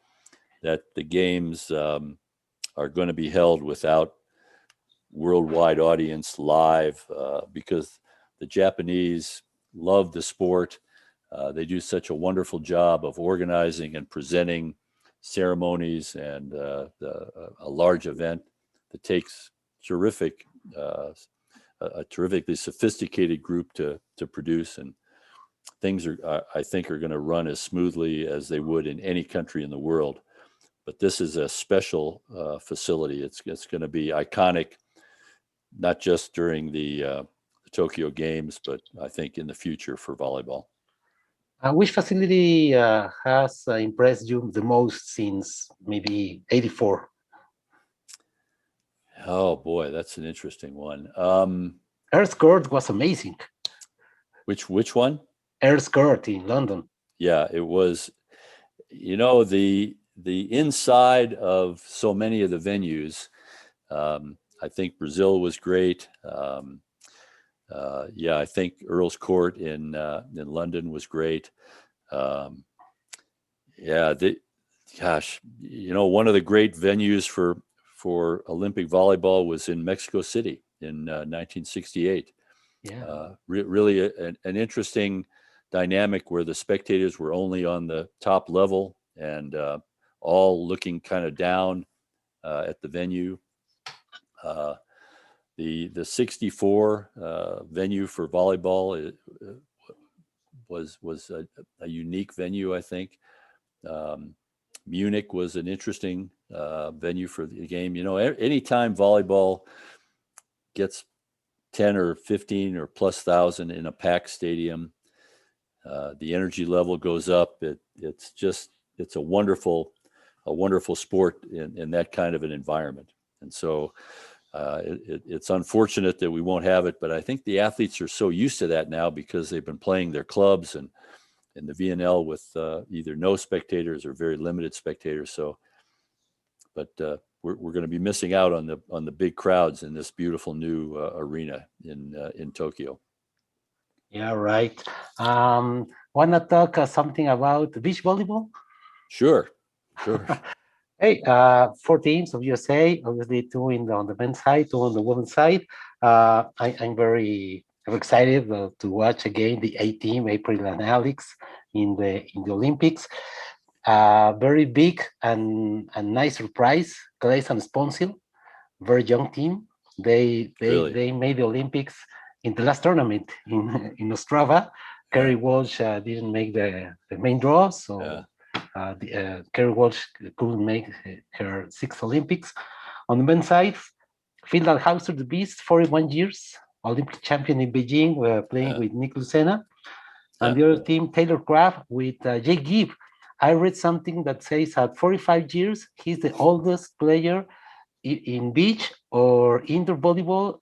A: that the games are going to be held without worldwide audience live because the Japanese love the sport. They do such a wonderful job of organizing and presenting ceremonies and a large event that takes a terrifically sophisticated group to produce, and things I think are going to run as smoothly as they would in any country in the world. But this is a special facility. It's going to be iconic, not just during the Tokyo Games, but I think in the future for volleyball.
B: Which facility has impressed you the most since maybe '84?
A: Oh boy, that's an interesting one.
B: Earth Court was amazing.
A: Which one?
B: Earth Court in London.
A: Yeah, it was. You know, the inside of so many of the venues. I think Brazil was great. Yeah, I think Earl's Court in London was great. Yeah, gosh, you know, one of the great venues for Olympic volleyball was in Mexico City in 1968.
B: Yeah,
A: really an interesting dynamic where the spectators were only on the top level and all looking kind of down at the venue. The 64 venue for volleyball was a unique venue, I think. Munich was an interesting venue for the game. You know, anytime volleyball gets 10 or 15 or plus thousand in a packed stadium, the energy level goes up. It's a wonderful sport in that kind of an environment. And so it's unfortunate that we won't have it, but I think the athletes are so used to that now because they've been playing their clubs and in the VNL with either no spectators or very limited spectators. So, but we're going to be missing out on the big crowds in this beautiful new arena in Tokyo.
B: Yeah, right. Wanna talk something about beach volleyball?
A: Sure.
B: Hey, 4 teams of USA, obviously 2 on the men's side, 2 on the women's side. I'm very excited to watch again the A team, April and Alex, in the Olympics. Very big and nice surprise, Claes and Sponsil, very young team. They made the Olympics in the last tournament in Ostrava. Kerry Walsh didn't make the main draw, so Kerry Walsh couldn't make her 6th Olympics. On the men's side, Phil Dalhouser, the Beast, 41 years, Olympic champion in Beijing, playing with Nick Lucena. And the other team, Taylor Craft with Jake Gibb. I read something that says at 45 years, he's the oldest player in beach or indoor volleyball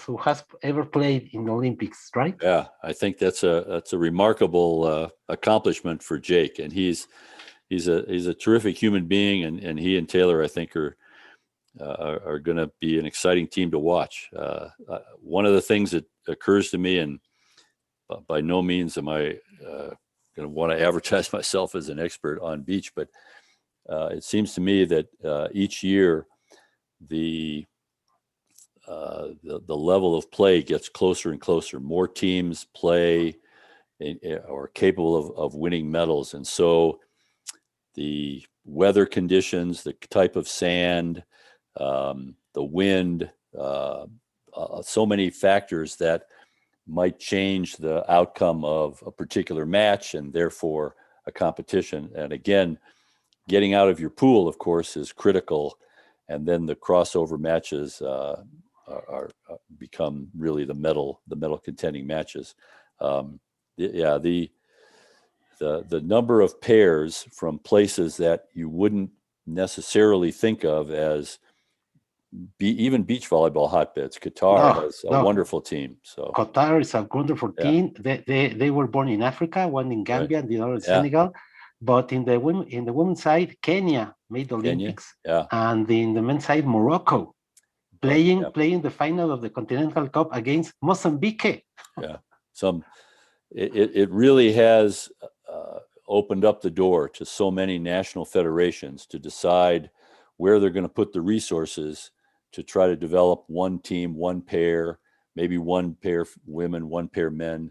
B: who has ever played in the Olympics, right?
A: Yeah, I think that's a remarkable accomplishment for Jake, and he's a terrific human being, and he and Taylor, I think, are going to be an exciting team to watch. One of the things that occurs to me, and by no means am I going to want to advertise myself as an expert on beach, but it seems to me that each year the level of play gets closer and closer. More teams play or are capable of winning medals, and so the weather conditions, the type of sand, the wind, so many factors that might change the outcome of a particular match and therefore a competition. And again, getting out of your pool, of course, is critical. And then the crossover matches are become really the medal contending matches. The number of pairs from places that you wouldn't necessarily think of as even beach volleyball hotbeds. Qatar has a wonderful team. So
B: Qatar is a wonderful team. They were born in Africa, one in Gambia and the other in Senegal. But in the women's side, Kenya made the Olympics, and in the men's side, Morocco playing the final of the Continental Cup against Mozambique.
A: It really has opened up the door to so many national federations to decide where they're going to put the resources to try to develop one team, one pair, maybe one pair women, one pair men.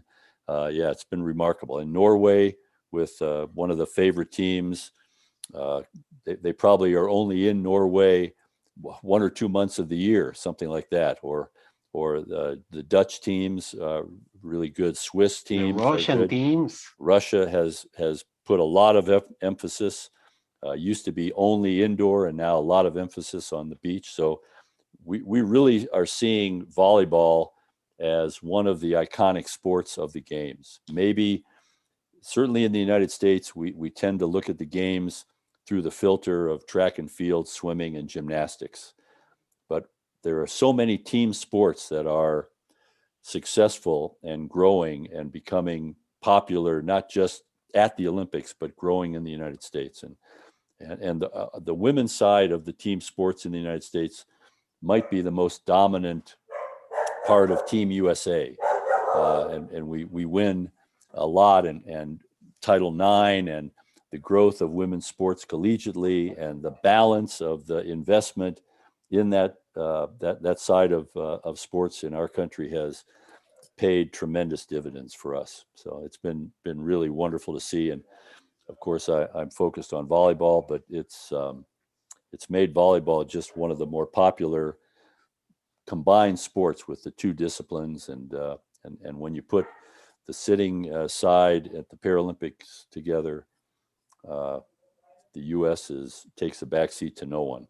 A: Yeah, it's been remarkable. In Norway, with one of the favorite teams, they probably are only in Norway 1 or 2 months of the year, something like that. Or the Dutch teams, really good. Swiss teams
B: The
A: are
B: Russian
A: good.
B: teams.
A: Russia has put a lot of emphasis. Used to be only indoor, and now a lot of emphasis on the beach. So we really are seeing volleyball as one of the iconic sports of the games. Maybe, certainly in the United States, we tend to look at the games through the filter of track and field, swimming, and gymnastics. But there are so many team sports that are successful and growing and becoming popular, not just at the Olympics, but growing in the United States. And the women's side of the team sports in the United States might be the most dominant part of Team USA. And we win a lot, and Title IX and the growth of women's sports collegiately and the balance of the investment in that side of sports in our country has paid tremendous dividends for us. So it's been really wonderful to see. And of course, I'm focused on volleyball, but it's made volleyball just one of the more popular combined sports with the two disciplines. And when you put the sitting side at the Paralympics together, the U.S. takes a backseat to no one.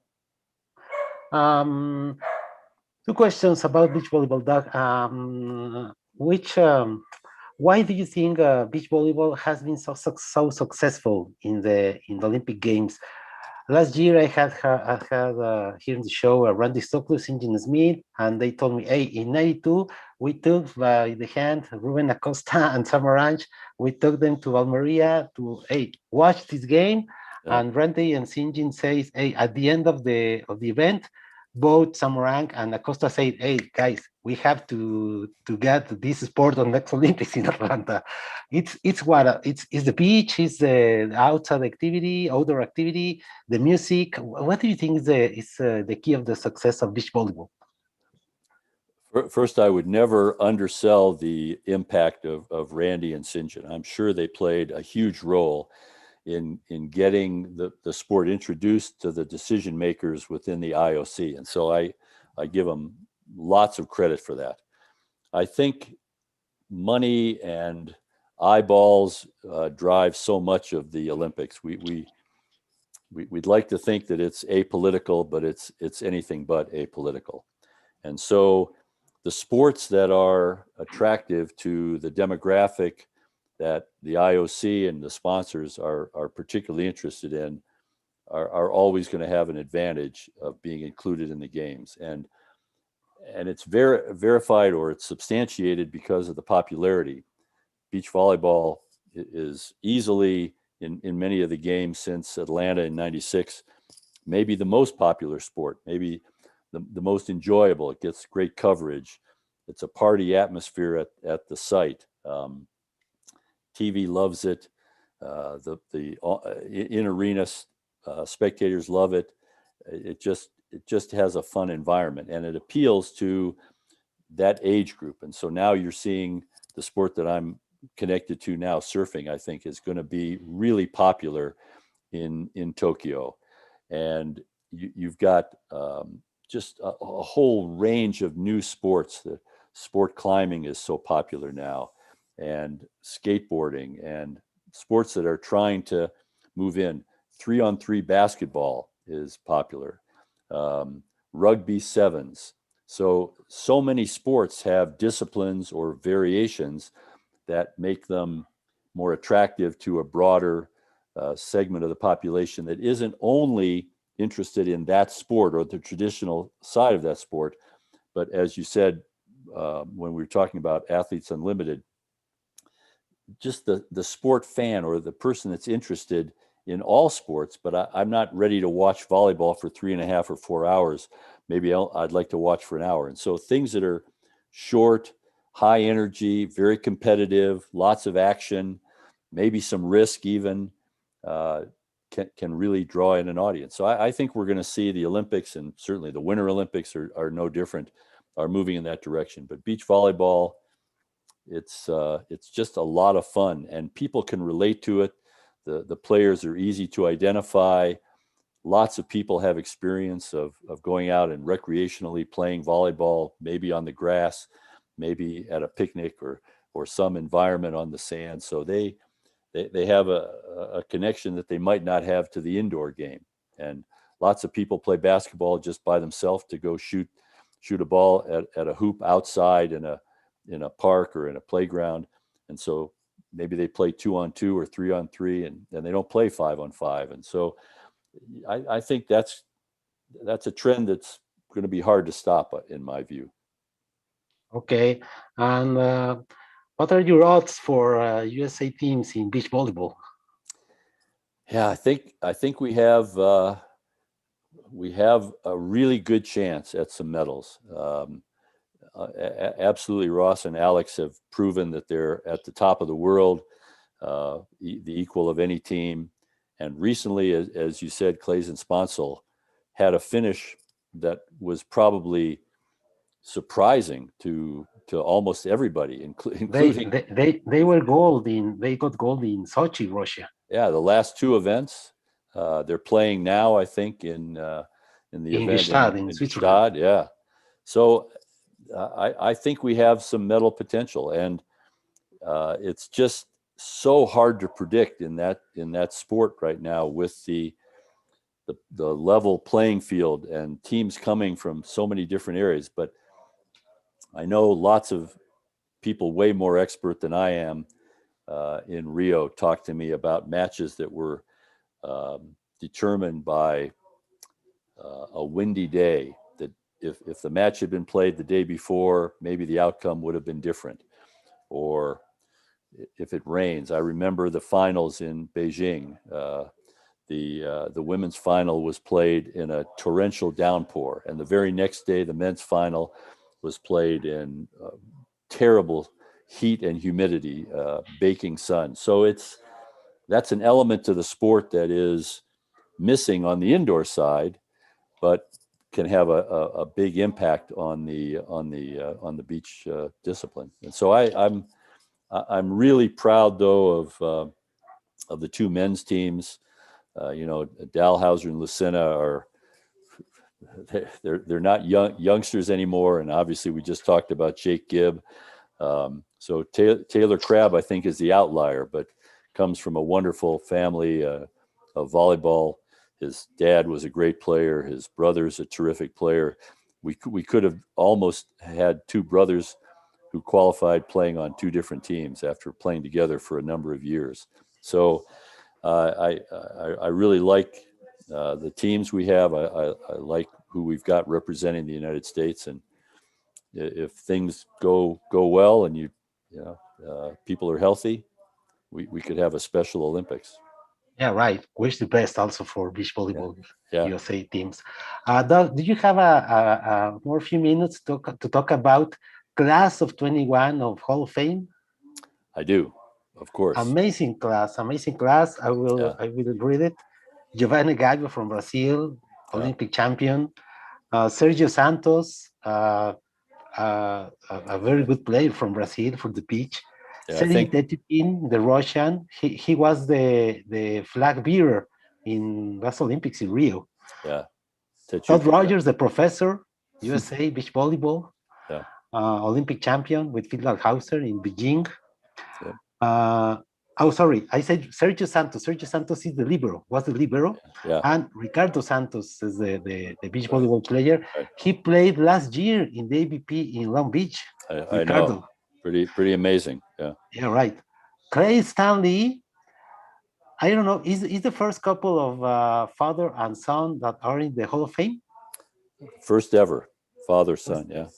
B: Two questions about beach volleyball, Doug. Why do you think beach volleyball has been so successful in the Olympic Games? Last year, I had here in the show Randy Stockley, St. Smith, and they told me, hey, in '92, we took by the hand Ruben Acosta and Samaranch. We took them to Almeria to, hey, watch this game.
A: Yeah.
B: And Randy and Sinjin says, hey, at the end of the event, both Samaranch and Acosta said, hey, guys, we have to get this sport on next Olympics in Atlanta. It's the beach, it's the outside activity, outdoor activity, the music. What do you think is the key of the success of beach volleyball?
A: First, I would never undersell the impact of Randy and Sinjin. I'm sure they played a huge role in getting the sport introduced to the decision makers within the IOC. And so I give them lots of credit for that. I think money and eyeballs drive so much of the Olympics. We'd like to think that it's apolitical, but it's anything but apolitical. And so the sports that are attractive to the demographic that the IOC and the sponsors are particularly interested in are always going to have an advantage of being included in the games. And it's verified, or it's substantiated because of the popularity. Beach volleyball is easily, in many of the games since Atlanta in '96, maybe the most popular sport, maybe the most enjoyable. It gets great coverage. It's a party atmosphere at the site. TV loves it. The in arena spectators love it. It just has a fun environment, and it appeals to that age group. And so now you're seeing the sport that I'm connected to now, surfing, I think is going to be really popular in Tokyo. And you've got just a whole range of new sports. The sport climbing is so popular now, and skateboarding, and sports that are trying to move in. 3-on-3 basketball is popular. Rugby sevens. So many sports have disciplines or variations that make them more attractive to a broader segment of the population that isn't only interested in that sport or the traditional side of that sport, but as you said, when we were talking about Athletes Unlimited, just the sport fan or the person that's interested in all sports, but I'm not ready to watch volleyball for 3.5 or 4 hours. Maybe I'd like to watch for an hour. And so things that are short, high energy, very competitive, lots of action, maybe some risk even, can really draw in an audience. So I think we're going to see the Olympics, and certainly the Winter Olympics are no different, are moving in that direction. But beach volleyball it's just a lot of fun, and people can relate to it. The players are easy to identify. Lots of people have experience of going out and recreationally playing volleyball, maybe on the grass, maybe at a picnic or some environment on the sand. So they have a connection that they might not have to the indoor game. And lots of people play basketball just by themselves to go shoot a ball at a hoop outside in a park or in a playground. And so maybe they play 2-on-2 or 3-on-3, and they don't play 5-on-5. And so I think that's a trend that's going to be hard to stop, in my view.
B: Okay, and what are your odds for USA teams in beach volleyball?
A: Yeah, I think we have a really good chance at some medals. Absolutely, Ross and Alex have proven that they're at the top of the world, the equal of any team. And recently, as you said, Claes and Sponsel had a finish that was probably surprising to almost everybody, including
B: they were gold in they got gold in Sochi, Russia.
A: Yeah, the last two events. They're playing now, I think, in the event
B: Gstaad, in
A: Gstaad,
B: Switzerland.
A: yeah. So I think we have some medal potential, and it's just so hard to predict in that sport right now with the level playing field and teams coming from so many different areas. But I know lots of people way more expert than I am in Rio talked to me about matches that were determined by a windy day, that if the match had been played the day before, maybe the outcome would have been different. Or if it rains. I remember the finals in Beijing. The women's final was played in a torrential downpour, and the very next day the men's final was played in terrible heat and humidity, baking sun. So that's an element to the sport that is missing on the indoor side, but can have a big impact on the beach discipline. And so I'm really proud though of the two men's teams. Dalhouser and Lucena they're not youngsters anymore, and obviously we just talked about Jake Gibb. So Taylor Crabb, I think, is the outlier, but comes from a wonderful family of volleyball. His dad was a great player. His brother's a terrific player. We could have almost had two brothers who qualified playing on two different teams after playing together for a number of years. So I really like the teams we have. I like who we've got representing the United States, and if things go well and people are healthy, we could have a Special Olympics.
B: Yeah, right. Wish the best also for beach volleyball
A: Yeah.
B: USA teams. Doug, do you have a more few minutes to talk about class of 21 of Hall of Fame?
A: I do, of course.
B: Amazing class. I will read it. Giovanni Gago from Brazil, Olympic champion. Sergio Santos, a very good player from Brazil for the beach. Sergei Tetutin, the Russian, he was the flag bearer in last Olympics in Rio.
A: Yeah.
B: Todd Rogers, the professor, USA beach volleyball,
A: yeah.
B: Olympic champion with Phil Dalhouser in Beijing.
A: Yeah.
B: Sorry, I said Sergio Santos. Sergio Santos is the libero, was the libero.
A: Yeah.
B: And Ricardo Santos is the beach volleyball player.
A: Right.
B: He played last year in the ABP in Long Beach.
A: I know. Pretty amazing. Yeah.
B: Yeah, right. Clay Stanley, I don't know, is the first couple of father and son that are in the Hall of Fame?
A: First ever, father-son, yeah.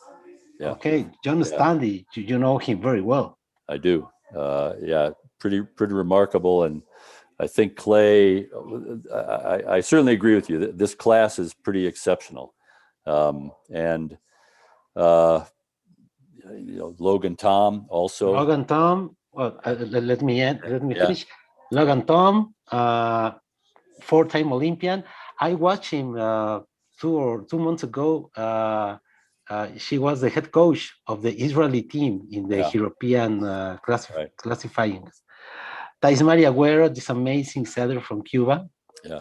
B: Okay, John Stanley, you know him very well.
A: I do. Pretty remarkable. And I think Clay, I certainly agree with you. This class is pretty exceptional. Logan Tom also.
B: Logan Tom, well, let me finish. Logan Tom, four-time Olympian. I watched him 2 months ago she was the head coach of the Israeli team in the European classifying. Thais Maria Agüero, this amazing setter from Cuba.
A: Yeah.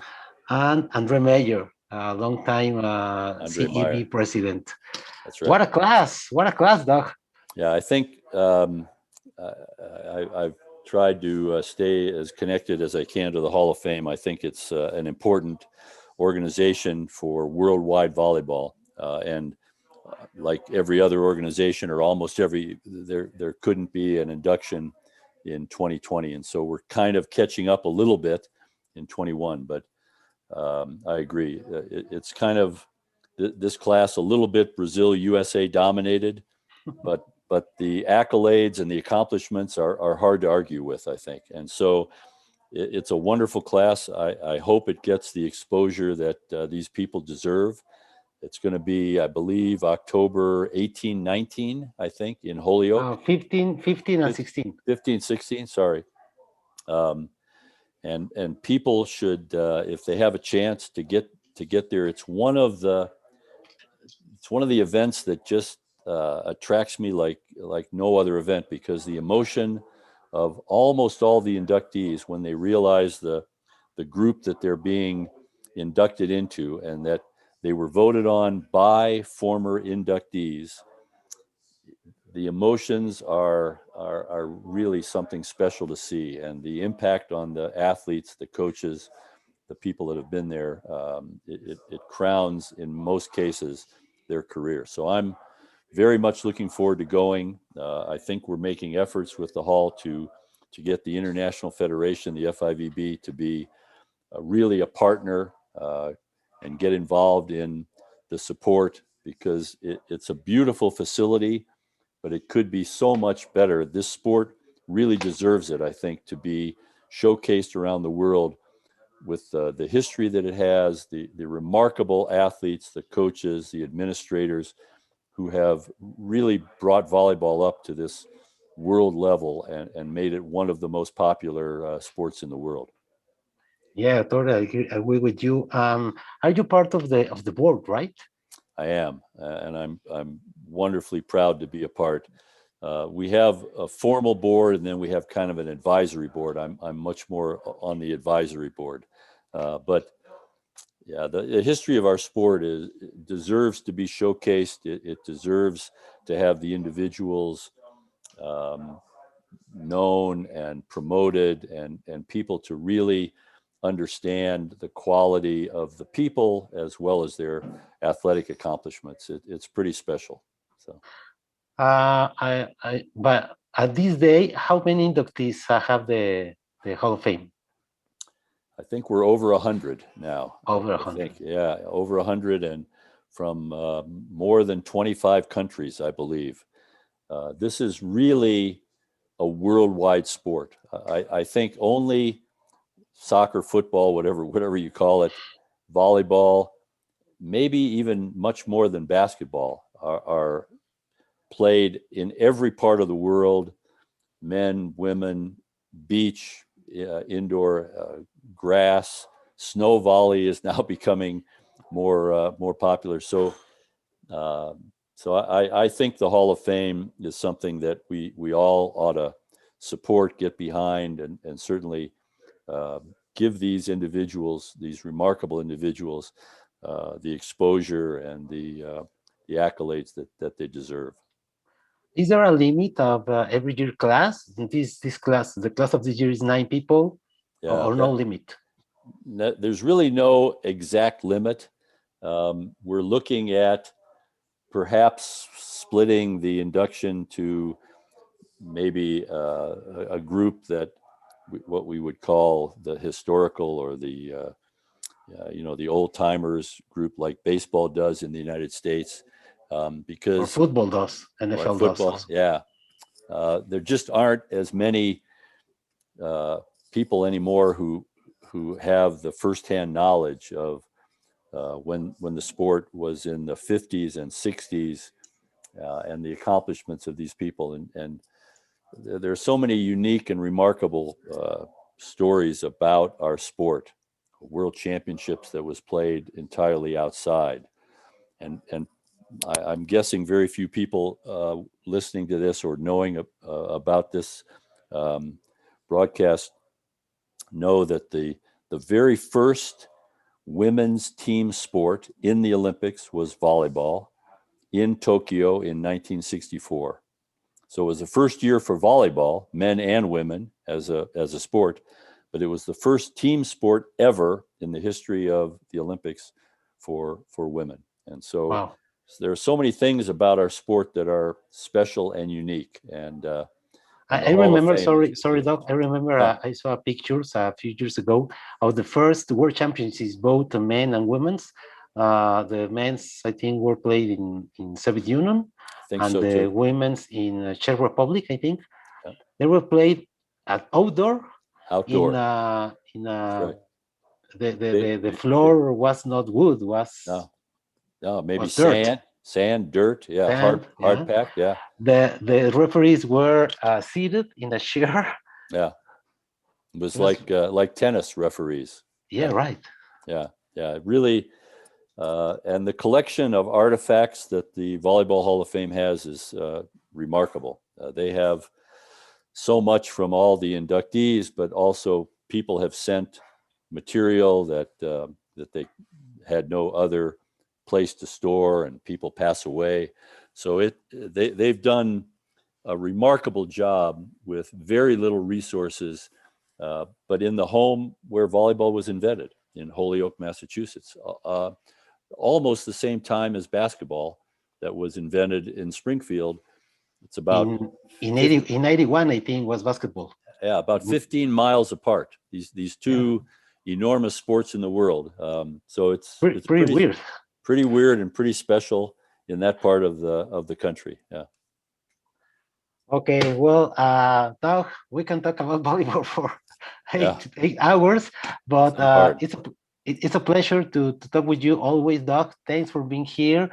B: And Andre Meyer, a long time CEB president.
A: That's right.
B: What a class, Doug.
A: Yeah, I think I've tried to stay as connected as I can to the Hall of Fame. I think it's an important organization for worldwide volleyball. And like every other organization, or almost every, there couldn't be an induction in 2020. And so we're kind of catching up a little bit in 21. But I agree. It's kind of this class a little bit Brazil, USA dominated, but the accolades and the accomplishments are hard to argue with, I think. And so it's a wonderful class. I hope it gets the exposure that these people deserve. It's going to be, I believe, October 18, 19, I think, in Holyoke.
B: 15 and 16.
A: 15, 16, sorry. And people should, if they have a chance to get there, it's one of the events that just attracts me like no other event, because the emotion of almost all the inductees when they realize the group that they're being inducted into, and that they were voted on by former inductees, the emotions are really something special to see, and the impact on the athletes, the coaches, the people that have been there, it crowns in most cases their career. So I'm very much looking forward to going. I think we're making efforts with the hall to get the International Federation, the FIVB, to be really a partner and get involved in the support, because it's a beautiful facility, but it could be so much better. This sport really deserves it, I think, to be showcased around the world with the history that it has, the remarkable athletes, the coaches, the administrators who have really brought volleyball up to this world level and made it one of the most popular sports in the world.
B: Yeah, totally agree with you. Are you part of the board, right?
A: I am, and I'm wonderfully proud to be a part. We have a formal board, and then we have kind of an advisory board. I'm much more on the advisory board, but yeah, the history of our sport deserves to be showcased. It deserves to have the individuals known and promoted, and people to really understand the quality of the people as well as their athletic accomplishments. It's pretty special. So,
B: but at this day, how many inductees have the Hall of Fame?
A: I think we're over 100 now.
B: Over 100.
A: Yeah, over 100, and from more than 25 countries, I believe. This is really a worldwide sport. I think only soccer, football, whatever you call it, volleyball, maybe even much more than basketball, are played in every part of the world. Men, women, beach, indoor, grass, snow volley is now becoming more popular. So I think the Hall of Fame is something that we all ought to support, get behind, and certainly give these individuals, these remarkable individuals, the exposure and the accolades that they deserve.
B: Is there a limit of every year class? This class, the class of this year is 9 people, or no limit?
A: There's really no exact limit. We're looking at perhaps splitting the induction to maybe a group that what we would call the historical, or the the old timers group, like baseball does in the United States, because
B: or football does, NFL
A: football,
B: does.
A: yeah. There just aren't as many people anymore who have the firsthand knowledge of when the sport was in the 50s and 60s, and the accomplishments of these people. And there are so many unique and remarkable stories about our sport. World championships that was played entirely outside, and I'm guessing very few people listening to this or knowing about this broadcast know that the very first women's team sport in the Olympics was volleyball in Tokyo in 1964. So it was the first year for volleyball, men and women, as a sport, but it was the first team sport ever in the history of the Olympics for women. And so
B: Wow.
A: there are so many things about our sport that are special and unique. And the
B: I
A: Hall of
B: remember,
A: Fame
B: sorry, Doc. I remember
A: yeah.
B: I saw pictures a few years ago of the first World Championships, both men and women's. The men's, I think, were played in Soviet Union,
A: I think
B: and
A: so
B: the
A: too.
B: women's in Czech Republic, I think.
A: Yeah.
B: They were played at outdoor.
A: Outdoor.
B: That's right. The
A: They,
B: floor was not wood,
A: no, maybe
B: was dirt.
A: sand, dirt. Yeah,
B: Sand,
A: hard packed. Yeah.
B: The referees were seated in a chair.
A: Yeah. It was
B: It was,
A: like tennis referees.
B: yeah, right.
A: Yeah. Really, and the collection of artifacts that the Volleyball Hall of Fame has is remarkable. They have so much from all the inductees, but also people have sent material that they had no other place to store, and people pass away. So they've done a remarkable job with very little resources, but in the home where volleyball was invented in Holyoke, Massachusetts, almost the same time as basketball that was invented in Springfield. It's about
B: in 81, I think, was basketball.
A: Yeah, about 15 miles apart. These two enormous sports in the world. So it's
B: pretty weird.
A: Pretty weird and pretty special in that part of the country. Yeah.
B: Okay, well, Doug, we can talk about volleyball for 8 hours, but it's a pleasure to talk with you always, Doug. Thanks for being here.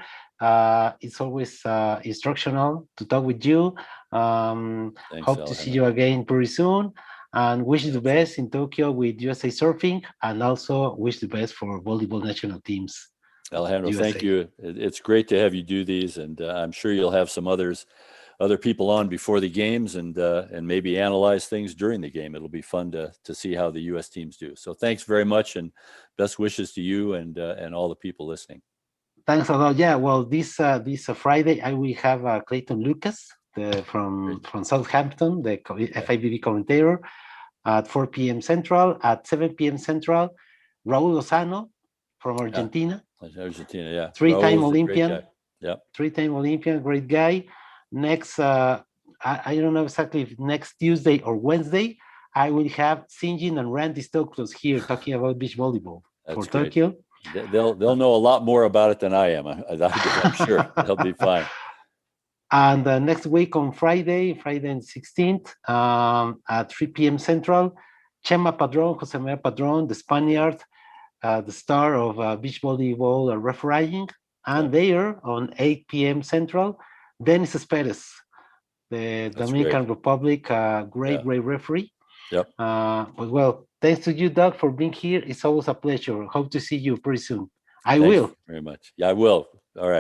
B: It's always instructional to talk with you.
A: Thanks,
B: hope to see you again pretty soon, and wish you the best in Tokyo with USA Surfing, and also wish the best for volleyball national teams.
A: Alejandro, thank you. It's great to have you do these, and I'm sure you'll have some other people on before the games, and maybe analyze things during the game. It'll be fun to see how the U.S. teams do. So thanks very much, and best wishes to you and all the people listening.
B: Thanks a lot. Yeah, well, this Friday I will have Clayton Lucas from Southampton, the FIVB commentator, at 4 p.m. Central. At 7 p.m. Central, Raul Lozano from Argentina.
A: Argentina, yeah.
B: Three-time Olympian.
A: Yeah.
B: Three-time Olympian, great guy. Next, I don't know exactly if next Tuesday or Wednesday, I will have Sinjin and Randy Stoklos here talking about beach volleyball for Tokyo.
A: They'll know a lot more about it than I am. I'm sure they'll be fine.
B: And next week on Friday the 16th, at 3 p.m. Central, Chema Padron, Jose Maria Padron, the Spaniard, the star of beach volleyball refereeing, and there on 8 p.m. Central, Dennis Perez, the Dominican Republic, great referee.
A: Yep.
B: But well, thanks to you, Doug, for being here. It's always a pleasure. Hope to see you pretty soon. I will.
A: Very much. Yeah, I will. All right.